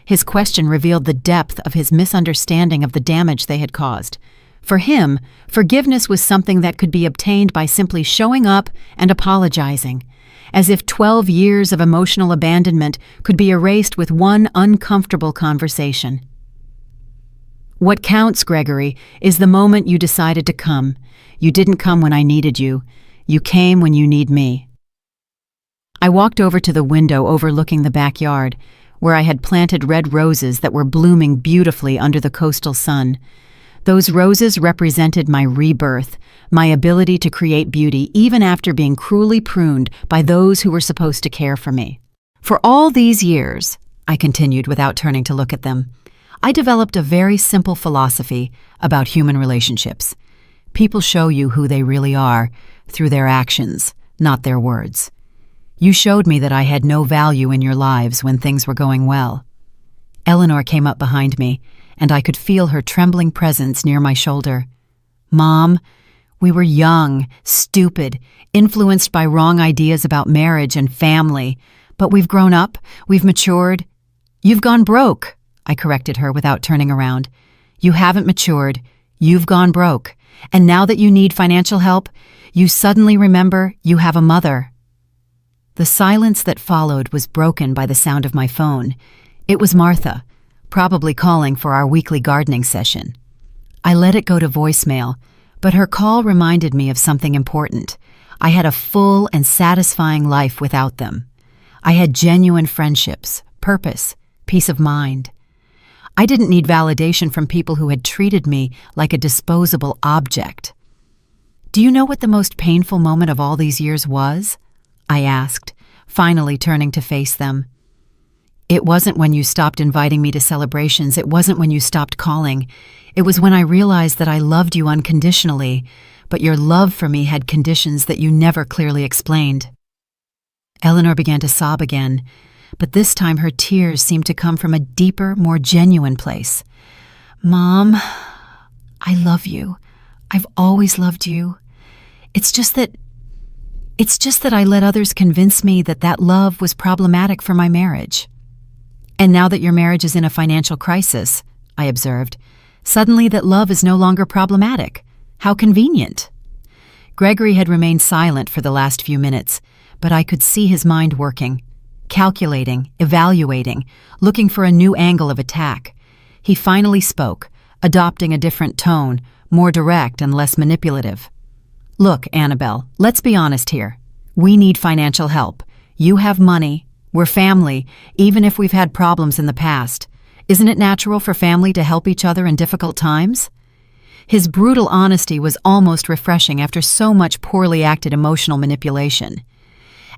His question revealed the depth of his misunderstanding of the damage they had caused. For him, forgiveness was something that could be obtained by simply showing up and apologizing, as if 12 years of emotional abandonment could be erased with one uncomfortable conversation. What counts, Gregory, is the moment you decided to come. You didn't come when I needed you. You came when you need me. I walked over to the window overlooking the backyard, where I had planted red roses that were blooming beautifully under the coastal sun. Those roses represented my rebirth, my ability to create beauty even after being cruelly pruned by those who were supposed to care for me. For all these years, I continued without turning to look at them, I developed a very simple philosophy about human relationships. People show you who they really are through their actions, not their words. You showed me that I had no value in your lives when things were going well. Eleanor came up behind me, and I could feel her trembling presence near my shoulder. Mom, we were young, stupid, influenced by wrong ideas about marriage and family, but we've grown up, we've matured. You've gone broke, I corrected her without turning around. You haven't matured, you've gone broke, and now that you need financial help, you suddenly remember you have a mother. The silence that followed was broken by the sound of my phone. It was Martha, probably calling for our weekly gardening session. I let it go to voicemail, but her call reminded me of something important. I had a full and satisfying life without them. I had genuine friendships, purpose, peace of mind. I didn't need validation from people who had treated me like a disposable object. Do you know what the most painful moment of all these years was? I asked, finally turning to face them. It wasn't when you stopped inviting me to celebrations. It wasn't when you stopped calling. It was when I realized that I loved you unconditionally, but your love for me had conditions that you never clearly explained. Eleanor began to sob again, but this time her tears seemed to come from a deeper, more genuine place. Mom, I love you. I've always loved you. It's just that I let others convince me that that love was problematic for my marriage. And now that your marriage is in a financial crisis, I observed, suddenly that love is no longer problematic. How convenient. Gregory had remained silent for the last few minutes, but I could see his mind working, calculating, evaluating, looking for a new angle of attack. He finally spoke, adopting a different tone, more direct and less manipulative. Look, Annabelle, let's be honest here. We need financial help. You have money. We're family, even if we've had problems in the past. Isn't it natural for family to help each other in difficult times? His brutal honesty was almost refreshing after so much poorly acted emotional manipulation.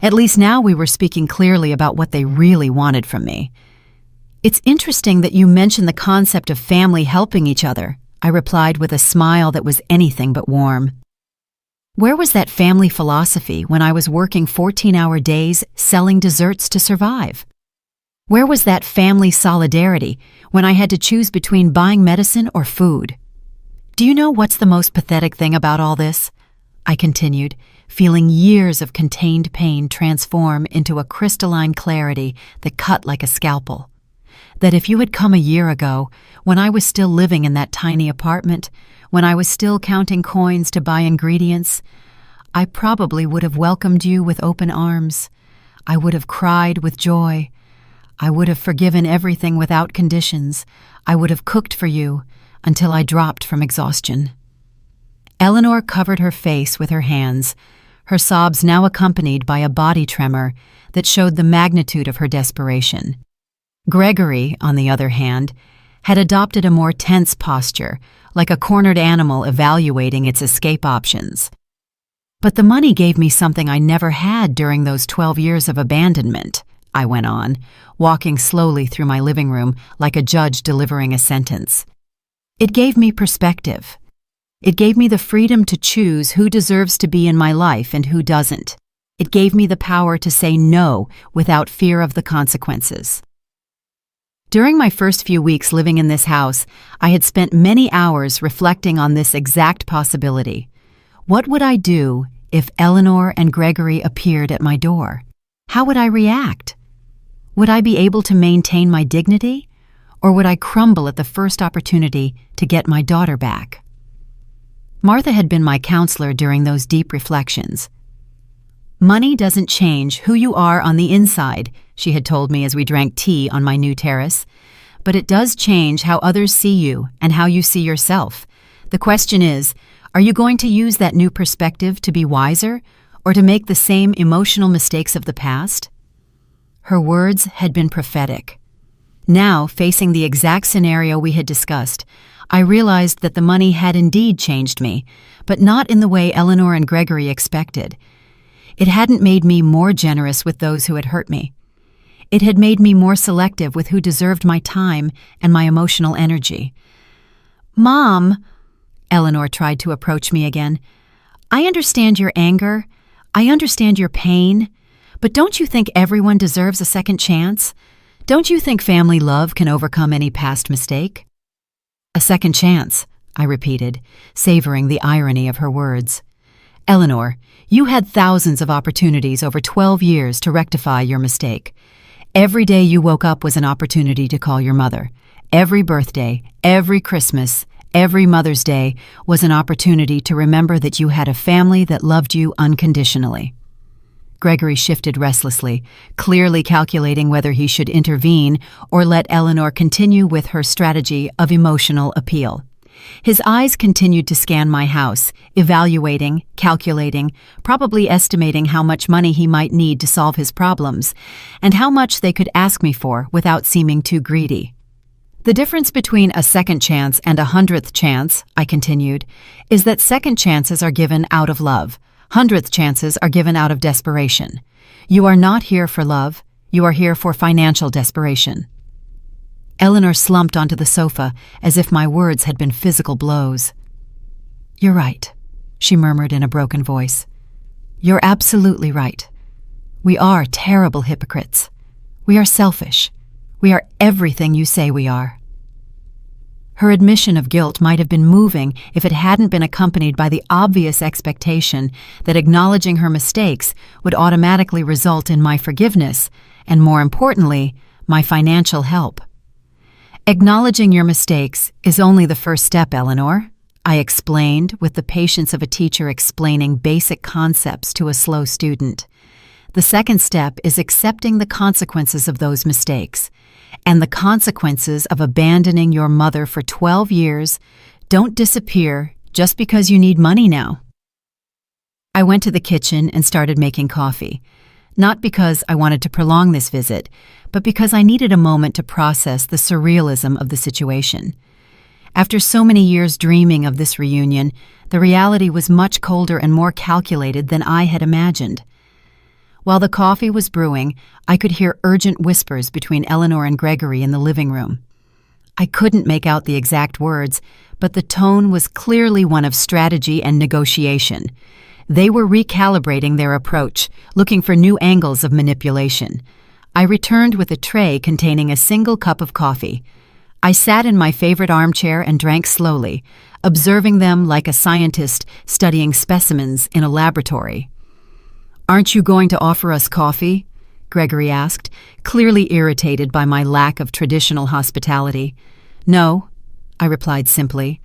At least now we were speaking clearly about what they really wanted from me. It's interesting that you mentioned the concept of family helping each other, I replied with a smile that was anything but warm. Where was that family philosophy when I was working 14-hour days selling desserts to survive? Where was that family solidarity when I had to choose between buying medicine or food? Do you know what's the most pathetic thing about all this? I continued, feeling years of contained pain transform into a crystalline clarity that cut like a scalpel. That if you had come a year ago, when I was still living in that tiny apartment, when I was still counting coins to buy ingredients, I probably would have welcomed you with open arms. I would have cried with joy. I would have forgiven everything without conditions. I would have cooked for you until I dropped from exhaustion. Eleanor covered her face with her hands, her sobs now accompanied by a body tremor that showed the magnitude of her desperation. Gregory, on the other hand, had adopted a more tense posture, like a cornered animal evaluating its escape options. But the money gave me something I never had during those 12 years of abandonment, I went on, walking slowly through my living room like a judge delivering a sentence. It gave me perspective. It gave me the freedom to choose who deserves to be in my life and who doesn't. It gave me the power to say no without fear of the consequences. During my first few weeks living in this house, I had spent many hours reflecting on this exact possibility. What would I do if Eleanor and Gregory appeared at my door? How would I react? Would I be able to maintain my dignity, or would I crumble at the first opportunity to get my daughter back? Martha had been my counselor during those deep reflections. "Money doesn't change who you are on the inside," she had told me as we drank tea on my new terrace. "But it does change how others see you and how you see yourself. The question is, are you going to use that new perspective to be wiser or to make the same emotional mistakes of the past?" Her words had been prophetic. Now, facing the exact scenario we had discussed, I realized that the money had indeed changed me, but not in the way Eleanor and Gregory expected. It hadn't made me more generous with those who had hurt me. It had made me more selective with who deserved my time and my emotional energy. "Mom," Eleanor tried to approach me again, "I understand your anger. I understand your pain. But don't you think everyone deserves a second chance? Don't you think family love can overcome any past mistake?" "A second chance," I repeated, savoring the irony of her words. "Eleanor, you had thousands of opportunities over 12 years to rectify your mistake. Every day you woke up was an opportunity to call your mother. Every birthday, every Christmas, every Mother's Day was an opportunity to remember that you had a family that loved you unconditionally." Gregory shifted restlessly, clearly calculating whether he should intervene or let Eleanor continue with her strategy of emotional appeal. His eyes continued to scan my house, evaluating, calculating, probably estimating how much money he might need to solve his problems, and how much they could ask me for without seeming too greedy. "The difference between a second chance and a 100th chance," I continued, "is that second chances are given out of love. 100th chances are given out of desperation. You are not here for love, you are here for financial desperation." Eleanor slumped onto the sofa as if my words had been physical blows. "You're right," she murmured in a broken voice. "You're absolutely right. We are terrible hypocrites. We are selfish. We are everything you say we are." Her admission of guilt might have been moving if it hadn't been accompanied by the obvious expectation that acknowledging her mistakes would automatically result in my forgiveness and, more importantly, my financial help. "Acknowledging your mistakes is only the first step, Eleanor," I explained with the patience of a teacher explaining basic concepts to a slow student. "The second step is accepting the consequences of those mistakes. And the consequences of abandoning your mother for 12 years don't disappear just because you need money now." I went to the kitchen and started making coffee, not because I wanted to prolong this visit, but because I needed a moment to process the surrealism of the situation. After so many years dreaming of this reunion, the reality was much colder and more calculated than I had imagined. While the coffee was brewing, I could hear urgent whispers between Eleanor and Gregory in the living room. I couldn't make out the exact words, but the tone was clearly one of strategy and negotiation. They were recalibrating their approach, looking for new angles of manipulation. I returned with a tray containing a single cup of coffee. I sat in my favorite armchair and drank slowly, observing them like a scientist studying specimens in a laboratory. "Aren't you going to offer us coffee?" Gregory asked, clearly irritated by my lack of traditional hospitality. "No," I replied simply.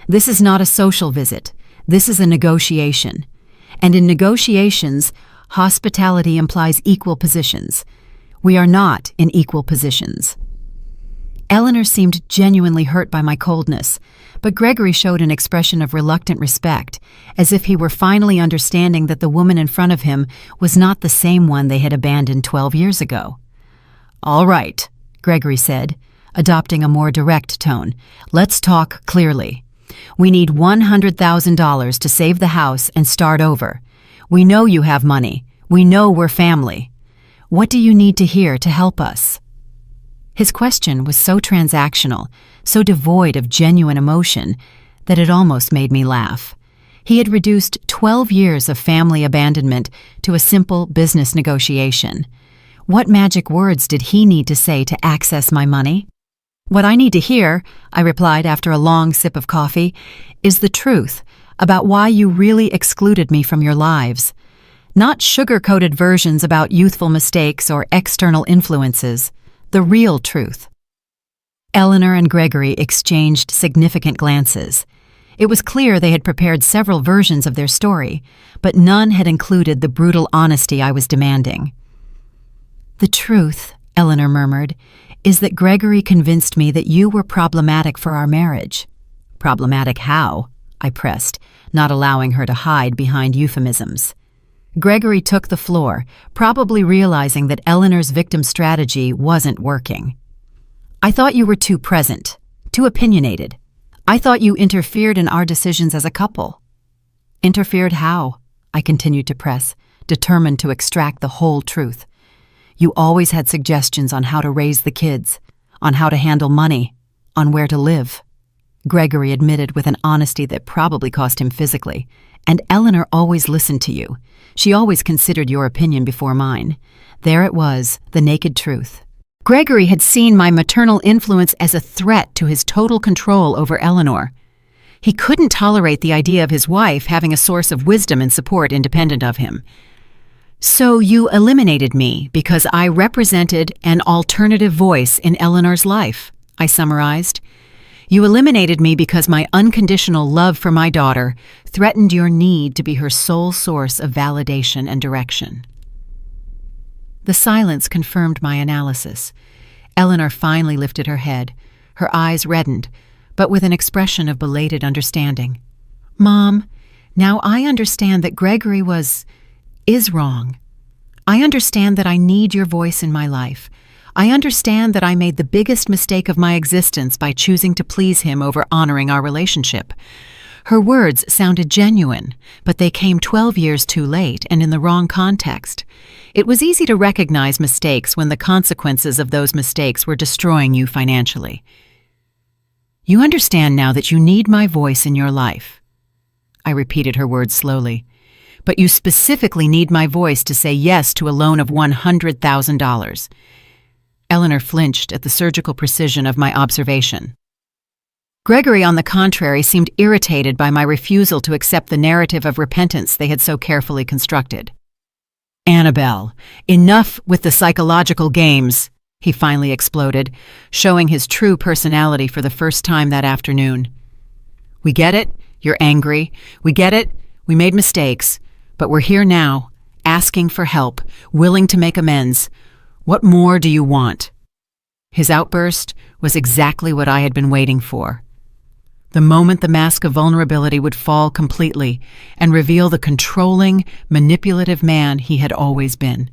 "This is not a social visit. This is a negotiation. And in negotiations, hospitality implies equal positions. We are not in equal positions." Eleanor seemed genuinely hurt by my coldness, but Gregory showed an expression of reluctant respect, as if he were finally understanding that the woman in front of him was not the same one they had abandoned 12 years ago. "All right," Gregory said, adopting a more direct tone. "Let's talk clearly. We need $100,000 to save the house and start over. We know you have money. We know we're family. What do you need to hear to help us?" His question was so transactional, so devoid of genuine emotion, that it almost made me laugh. He had reduced 12 years of family abandonment to a simple business negotiation. What magic words did he need to say to access my money? "What I need to hear," I replied after a long sip of coffee, "is the truth about why you really excluded me from your lives. Not sugar-coated versions about youthful mistakes or external influences. The real truth." Eleanor and Gregory exchanged significant glances. It was clear they had prepared several versions of their story, but none had included the brutal honesty I was demanding. "The truth," Eleanor murmured, "is that Gregory convinced me that you were problematic for our marriage." "Problematic how?" I pressed, not allowing her to hide behind euphemisms. Gregory took the floor, probably realizing that Eleanor's victim strategy wasn't working. "I thought you were too present, too opinionated. I thought you interfered in our decisions as a couple." "Interfered how?" I continued to press, determined to extract the whole truth. "You always had suggestions on how to raise the kids, on how to handle money, on where to live." Gregory admitted with an honesty that probably cost him physically. "And Eleanor always listened to you. She always considered your opinion before mine." There it was, the naked truth. Gregory had seen my maternal influence as a threat to his total control over Eleanor. He couldn't tolerate the idea of his wife having a source of wisdom and support independent of him. "So you eliminated me because I represented an alternative voice in Eleanor's life," I summarized. "You eliminated me because my unconditional love for my daughter threatened your need to be her sole source of validation and direction." The silence confirmed my analysis. Eleanor finally lifted her head. Her eyes reddened, but with an expression of belated understanding. "Mom, now I understand that Gregory is wrong. I understand that I need your voice in my life. I understand that I made the biggest mistake of my existence by choosing to please him over honoring our relationship." Her words sounded genuine, but they came 12 years too late and in the wrong context. It was easy to recognize mistakes when the consequences of those mistakes were destroying you financially. "You understand now that you need my voice in your life." I repeated her words slowly. "But you specifically need my voice to say yes to a loan of $100,000. Eleanor flinched at the surgical precision of my observation. Gregory, on the contrary, seemed irritated by my refusal to accept the narrative of repentance they had so carefully constructed. "Annabelle, enough with the psychological games," he finally exploded, showing his true personality for the first time that afternoon. "We get it, you're angry. We get it, we made mistakes. But we're here now, asking for help, willing to make amends. What more do you want?" His outburst was exactly what I had been waiting for. The moment the mask of vulnerability would fall completely and reveal the controlling, manipulative man he had always been.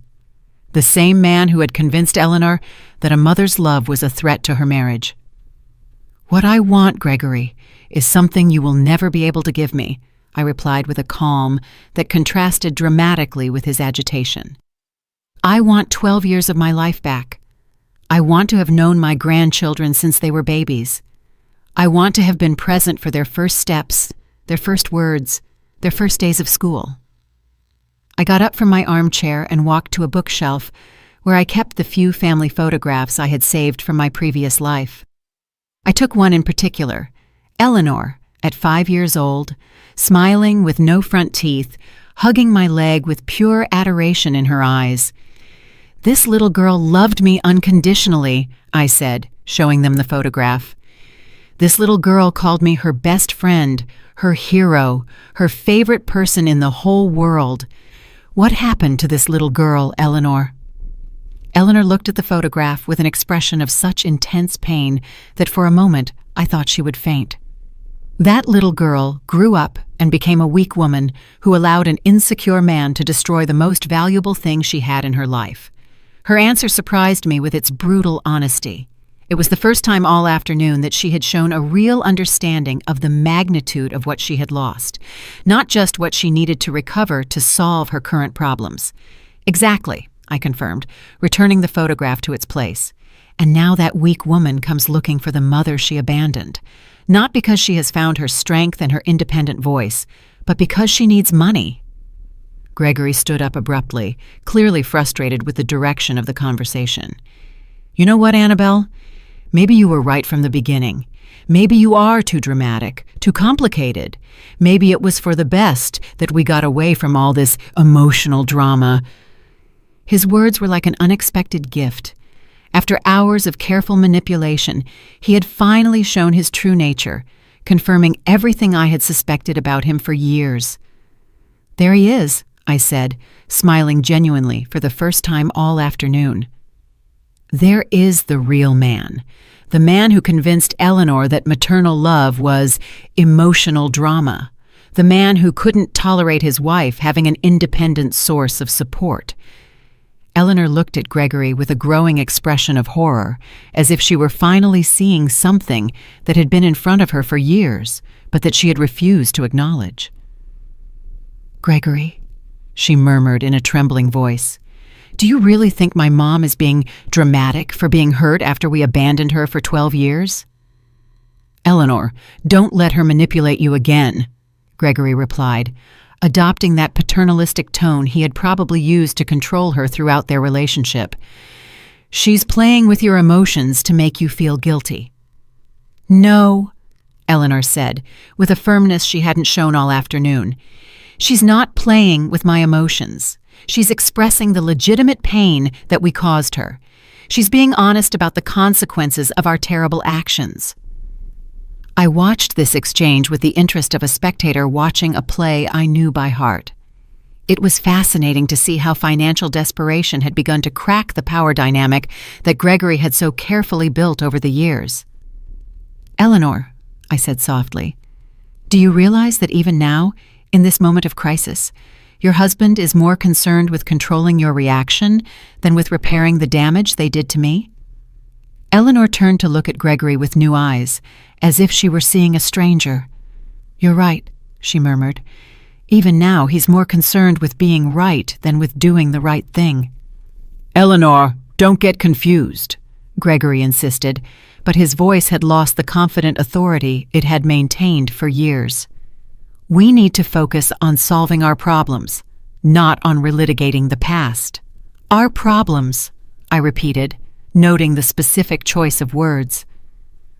The same man who had convinced Eleanor that a mother's love was a threat to her marriage. "What I want, Gregory, is something you will never be able to give me," I replied with a calm that contrasted dramatically with his agitation. "I want 12 years of my life back. I want to have known my grandchildren since they were babies. I want to have been present for their first steps, their first words, their first days of school." I got up from my armchair and walked to a bookshelf where I kept the few family photographs I had saved from my previous life. I took one in particular, Eleanor, at 5 years old, smiling with no front teeth, hugging my leg with pure adoration in her eyes. "This little girl loved me unconditionally," I said, showing them the photograph. "This little girl called me her best friend, her hero, her favorite person in the whole world. What happened to this little girl, Eleanor?" Eleanor looked at the photograph with an expression of such intense pain that for a moment I thought she would faint. That little girl grew up and became a weak woman who allowed an insecure man to destroy the most valuable thing she had in her life. Her answer surprised me with its brutal honesty. It was the first time all afternoon that she had shown a real understanding of the magnitude of what she had lost, not just what she needed to recover to solve her current problems. "Exactly," I confirmed, returning the photograph to its place. "And now that weak woman comes looking for the mother she abandoned, not because she has found her strength and her independent voice, but because she needs money." Gregory stood up abruptly, clearly frustrated with the direction of the conversation. "You know what, Annabelle? Maybe you were right from the beginning. Maybe you are too dramatic, too complicated. Maybe it was for the best that we got away from all this emotional drama." His words were like an unexpected gift. After hours of careful manipulation, he had finally shown his true nature, confirming everything I had suspected about him for years. "There he is," I said, smiling genuinely for the first time all afternoon. There is the real man, the man who convinced Eleanor that maternal love was emotional drama, the man who couldn't tolerate his wife having an independent source of support. Eleanor looked at Gregory with a growing expression of horror, as if she were finally seeing something that had been in front of her for years, but that she had refused to acknowledge. "Gregory," she murmured in a trembling voice, "do you really think my mom is being dramatic for being hurt after we abandoned her for 12 years? "Eleanor, don't let her manipulate you again," Gregory replied, adopting that paternalistic tone he had probably used to control her throughout their relationship. "She's playing with your emotions to make you feel guilty." "No," Eleanor said, with a firmness she hadn't shown all afternoon. "She's not playing with my emotions. She's expressing the legitimate pain that we caused her. She's being honest about the consequences of our terrible actions." I watched this exchange with the interest of a spectator watching a play I knew by heart. It was fascinating to see how financial desperation had begun to crack the power dynamic that Gregory had so carefully built over the years. "Eleanor," I said softly, "do you realize that even now, in this moment of crisis, your husband is more concerned with controlling your reaction than with repairing the damage they did to me?" Eleanor turned to look at Gregory with new eyes, as if she were seeing a stranger. "You're right," she murmured. "Even now he's more concerned with being right than with doing the right thing." "Eleanor, don't get confused," Gregory insisted, but his voice had lost the confident authority it had maintained for years. "We need to focus on solving our problems, not on relitigating the past." "Our problems," I repeated, noting the specific choice of words.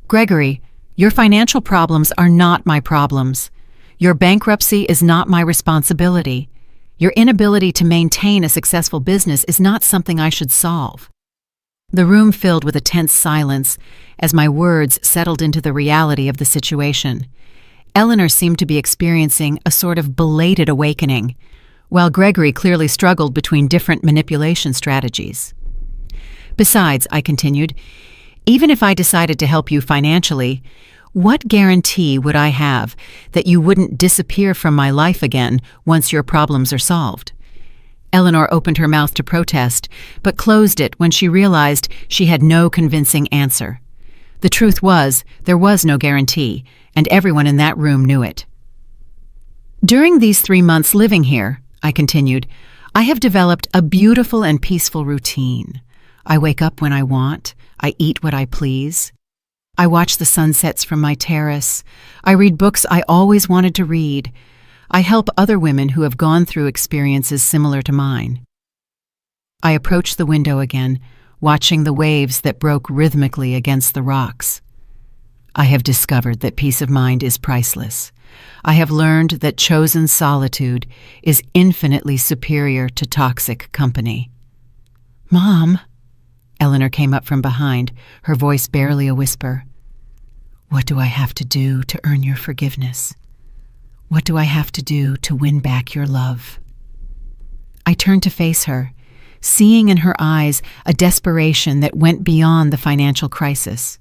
"Gregory, your financial problems are not my problems. Your bankruptcy is not my responsibility. Your inability to maintain a successful business is not something I should solve." The room filled with a tense silence as my words settled into the reality of the situation. Eleanor seemed to be experiencing a sort of belated awakening, while Gregory clearly struggled between different manipulation strategies. "Besides," I continued, "even if I decided to help you financially, what guarantee would I have that you wouldn't disappear from my life again once your problems are solved?" Eleanor opened her mouth to protest, but closed it when she realized she had no convincing answer. The truth was, there was no guarantee, and everyone in that room knew it. "During these 3 months living here," I continued, "I have developed a beautiful and peaceful routine. I wake up when I want. I eat what I please. I watch the sunsets from my terrace. I read books I always wanted to read. I help other women who have gone through experiences similar to mine." I approached the window again, watching the waves that broke rhythmically against the rocks. I have discovered that peace of mind is priceless. I have learned that chosen solitude is infinitely superior to toxic company. "Mom," Eleanor came up from behind, her voice barely a whisper. "What do I have to do to earn your forgiveness? What do I have to do to win back your love?" I turned to face her, seeing in her eyes a desperation that went beyond the financial crisis.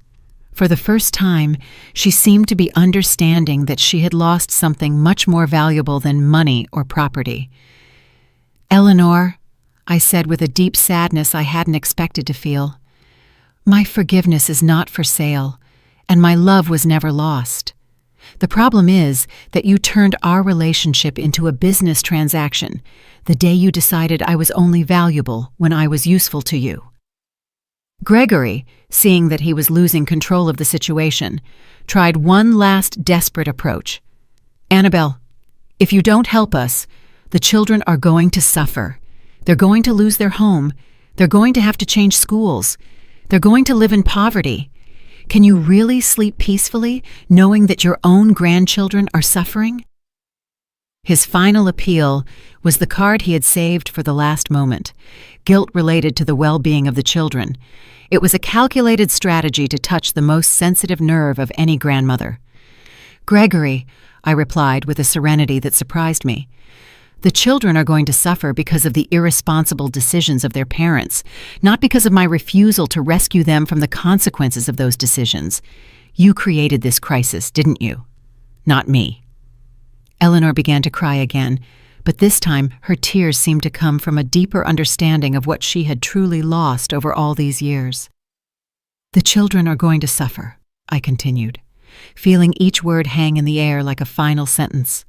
For the first time, she seemed to be understanding that she had lost something much more valuable than money or property. "Eleanor," I said with a deep sadness I hadn't expected to feel, "my forgiveness is not for sale, and my love was never lost. The problem is that you turned our relationship into a business transaction the day you decided I was only valuable when I was useful to you." Gregory, seeing that he was losing control of the situation, tried one last desperate approach. "Annabelle, if you don't help us, the children are going to suffer. They're going to lose their home. They're going to have to change schools. They're going to live in poverty. Can you really sleep peacefully knowing that your own grandchildren are suffering?" His final appeal was the card he had saved for the last moment, guilt related to the well-being of the children. It was a calculated strategy to touch the most sensitive nerve of any grandmother. Gregory, I replied with a serenity that surprised me. The children are going to suffer because of the irresponsible decisions of their parents, not because of my refusal to rescue them from the consequences of those decisions. You created this crisis, didn't you? Not me. Eleanor began to cry again, but this time her tears seemed to come from a deeper understanding of what she had truly lost over all these years. The children are going to suffer, I continued, feeling each word hang in the air like a final sentence.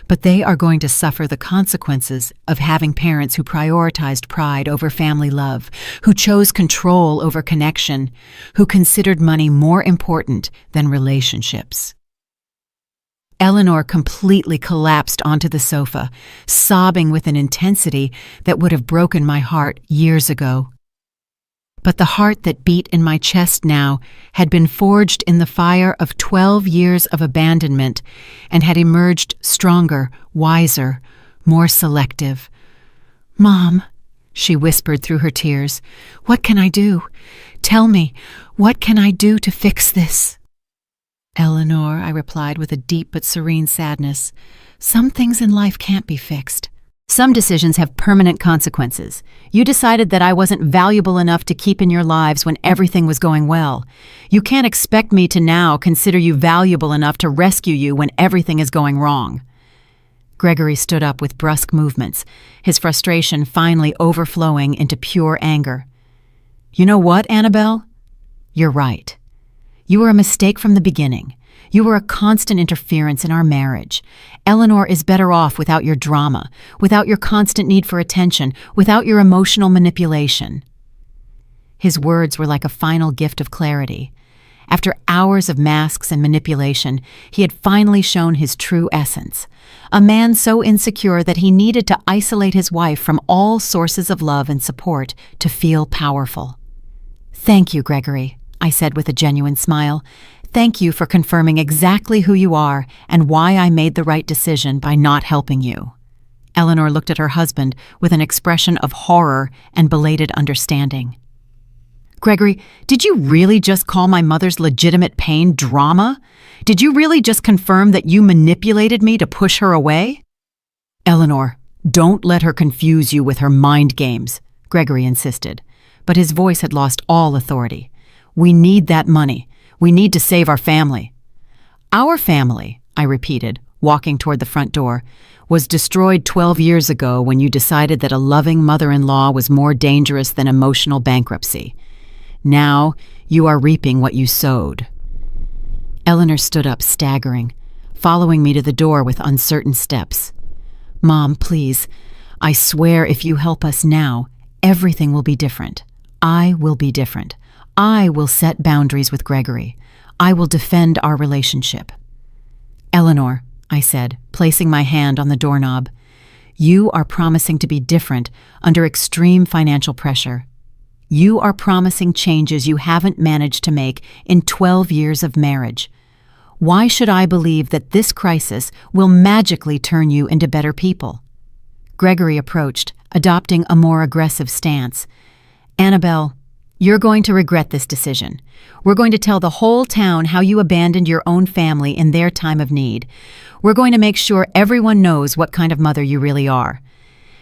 But they are going to suffer the consequences of having parents who prioritized pride over family love, who chose control over connection, who considered money more important than relationships. Eleanor completely collapsed onto the sofa, sobbing with an intensity that would have broken my heart years ago. But the heart that beat in my chest now had been forged in the fire of 12 years of abandonment and had emerged stronger, wiser, more selective. "Mom," she whispered through her tears, "what can I do? Tell me, what can I do to fix this?" "Eleanor," I replied with a deep but serene sadness, "some things in life can't be fixed. Some decisions have permanent consequences. You decided that I wasn't valuable enough to keep in your lives when everything was going well. You can't expect me to now consider you valuable enough to rescue you when everything is going wrong." Gregory stood up with brusque movements, his frustration finally overflowing into pure anger. "You know what, Annabelle? You're right. You were a mistake from the beginning. You were a constant interference in our marriage. Eleanor is better off without your drama, without your constant need for attention, without your emotional manipulation." His words were like a final gift of clarity. After hours of masks and manipulation, he had finally shown his true essence. A man so insecure that he needed to isolate his wife from all sources of love and support to feel powerful. "Thank you, Gregory," I said with a genuine smile. "Thank you for confirming exactly who you are and why I made the right decision by not helping you." Eleanor looked at her husband with an expression of horror and belated understanding. "Gregory, did you really just call my mother's legitimate pain drama? Did you really just confirm that you manipulated me to push her away?" "Eleanor, don't let her confuse you with her mind games," Gregory insisted, but his voice had lost all authority. "We need that money. We need to save our family." "Our family," I repeated, walking toward the front door, "was destroyed 12 years ago when you decided that a loving mother-in-law was more dangerous than emotional bankruptcy. Now you are reaping what you sowed." Eleanor stood up, staggering, following me to the door with uncertain steps. "Mom, please, I swear if you help us now, everything will be different. I will be different. I will set boundaries with Gregory. I will defend our relationship." "Eleanor," I said, placing my hand on the doorknob, "you are promising to be different under extreme financial pressure. You are promising changes you haven't managed to make in 12 years of marriage. Why should I believe that this crisis will magically turn you into better people?" Gregory approached, adopting a more aggressive stance. "Annabelle, you're going to regret this decision. We're going to tell the whole town how you abandoned your own family in their time of need. We're going to make sure everyone knows what kind of mother you really are."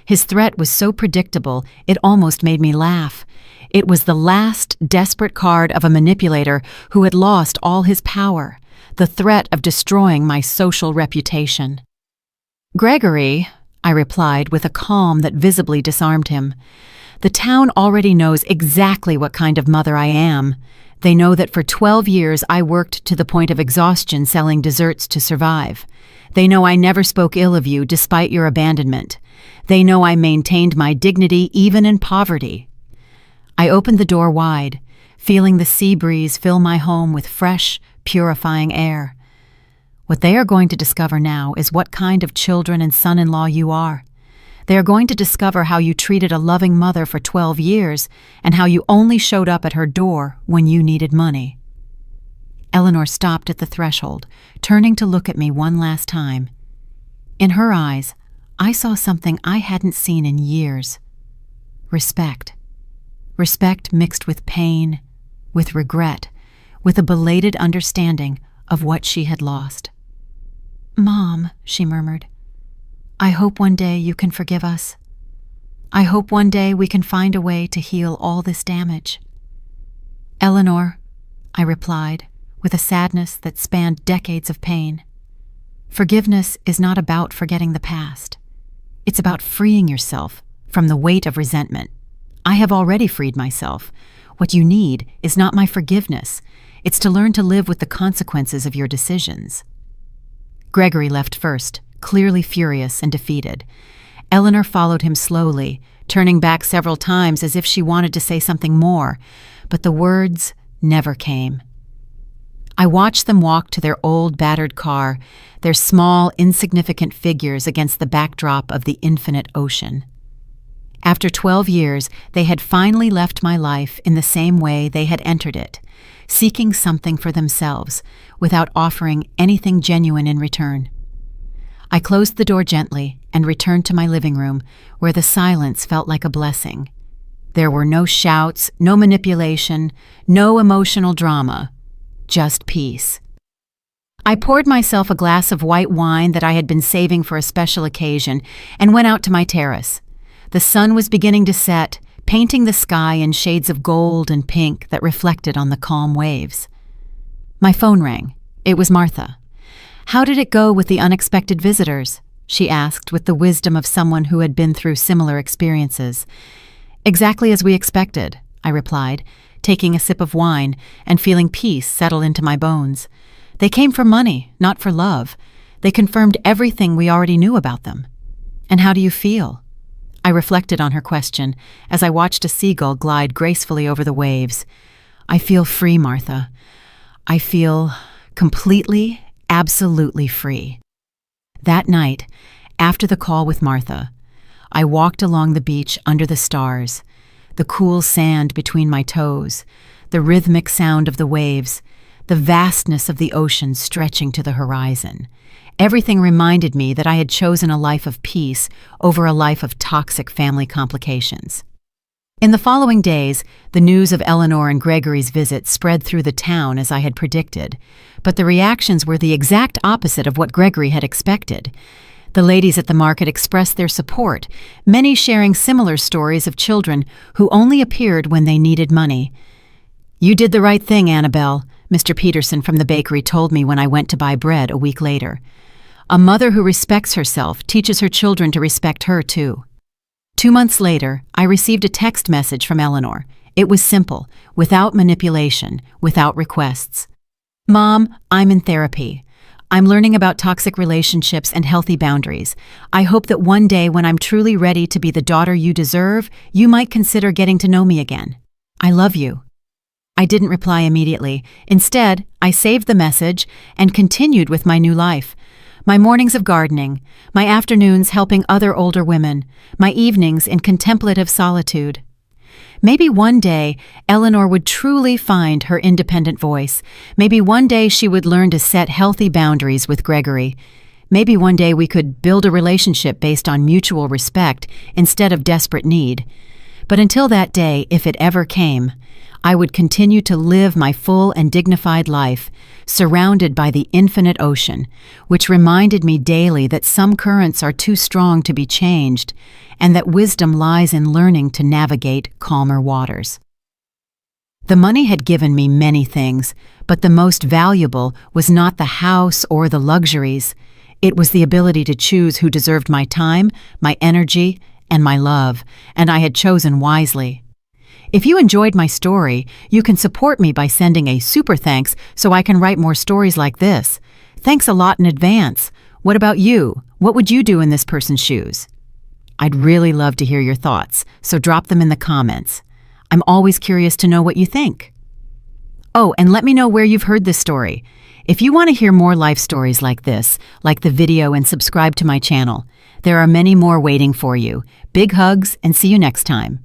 His threat was so predictable, it almost made me laugh. It was the last desperate card of a manipulator who had lost all his power, the threat of destroying my social reputation. "Gregory," I replied with a calm that visibly disarmed him, "the town already knows exactly what kind of mother I am. They know that for 12 years I worked to the point of exhaustion selling desserts to survive. They know I never spoke ill of you despite your abandonment. They know I maintained my dignity even in poverty." I opened the door wide, feeling the sea breeze fill my home with fresh, purifying air. What they are going to discover now is what kind of children and son-in-law you are. They are going to discover how you treated a loving mother for 12 years and how you only showed up at her door when you needed money. Eleanor stopped at the threshold, turning to look at me one last time. In her eyes, I saw something I hadn't seen in years. Respect. Respect mixed with pain, with regret, with a belated understanding of what she had lost. "Mom," she murmured, "I hope one day you can forgive us. I hope one day we can find a way to heal all this damage." "Eleanor," I replied, with a sadness that spanned decades of pain, "forgiveness is not about forgetting the past. It's about freeing yourself from the weight of resentment. I have already freed myself. What you need is not my forgiveness. It's to learn to live with the consequences of your decisions." Gregory left first, clearly furious and defeated. Eleanor followed him slowly, turning back several times as if she wanted to say something more, but the words never came. I watched them walk to their old, battered car, their small, insignificant figures against the backdrop of the infinite ocean. After 12 years, they had finally left my life in the same way they had entered it, seeking something for themselves, without offering anything genuine in return. I closed the door gently and returned to my living room, where the silence felt like a blessing. There were no shouts, no manipulation, no emotional drama, just peace. I poured myself a glass of white wine that I had been saving for a special occasion and went out to my terrace. The sun was beginning to set, painting the sky in shades of gold and pink that reflected on the calm waves. My phone rang. It was Martha. "How did it go with the unexpected visitors?" she asked with the wisdom of someone who had been through similar experiences. "Exactly as we expected," I replied, taking a sip of wine and feeling peace settle into my bones. "They came for money, not for love. They confirmed everything we already knew about them." "And how do you feel?" I reflected on her question as I watched a seagull glide gracefully over the waves. "I feel free, Martha. I feel completely, absolutely free." That night, after the call with Martha, I walked along the beach under the stars, the cool sand between my toes, the rhythmic sound of the waves, the vastness of the ocean stretching to the horizon. Everything reminded me that I had chosen a life of peace over a life of toxic family complications. In the following days, the news of Eleanor and Gregory's visit spread through the town as I had predicted, but the reactions were the exact opposite of what Gregory had expected. The ladies at the market expressed their support, many sharing similar stories of children who only appeared when they needed money. "You did the right thing, Annabelle," Mr. Peterson from the bakery told me when I went to buy bread a week later. "A mother who respects herself teaches her children to respect her, too." 2 months later, I received a text message from Eleanor. It was simple, without manipulation, without requests. "Mom, I'm in therapy. I'm learning about toxic relationships and healthy boundaries. I hope that one day when I'm truly ready to be the daughter you deserve, you might consider getting to know me again. I love you." I didn't reply immediately. Instead, I saved the message and continued with my new life. My mornings of gardening, my afternoons helping other older women, my evenings in contemplative solitude. Maybe one day, Eleanor would truly find her independent voice. Maybe one day she would learn to set healthy boundaries with Gregory. Maybe one day we could build a relationship based on mutual respect instead of desperate need. But until that day, if it ever came, I would continue to live my full and dignified life, surrounded by the infinite ocean, which reminded me daily that some currents are too strong to be changed, and that wisdom lies in learning to navigate calmer waters. The money had given me many things, but the most valuable was not the house or the luxuries. It was the ability to choose who deserved my time, my energy, and my love, and I had chosen wisely. If you enjoyed my story, you can support me by sending a super thanks so I can write more stories like this. Thanks a lot in advance. What about you? What would you do in this person's shoes? I'd really love to hear your thoughts, so drop them in the comments. I'm always curious to know what you think. Oh, and let me know where you've heard this story. If you want to hear more life stories like this, like the video and subscribe to my channel. There are many more waiting for you. Big hugs and see you next time.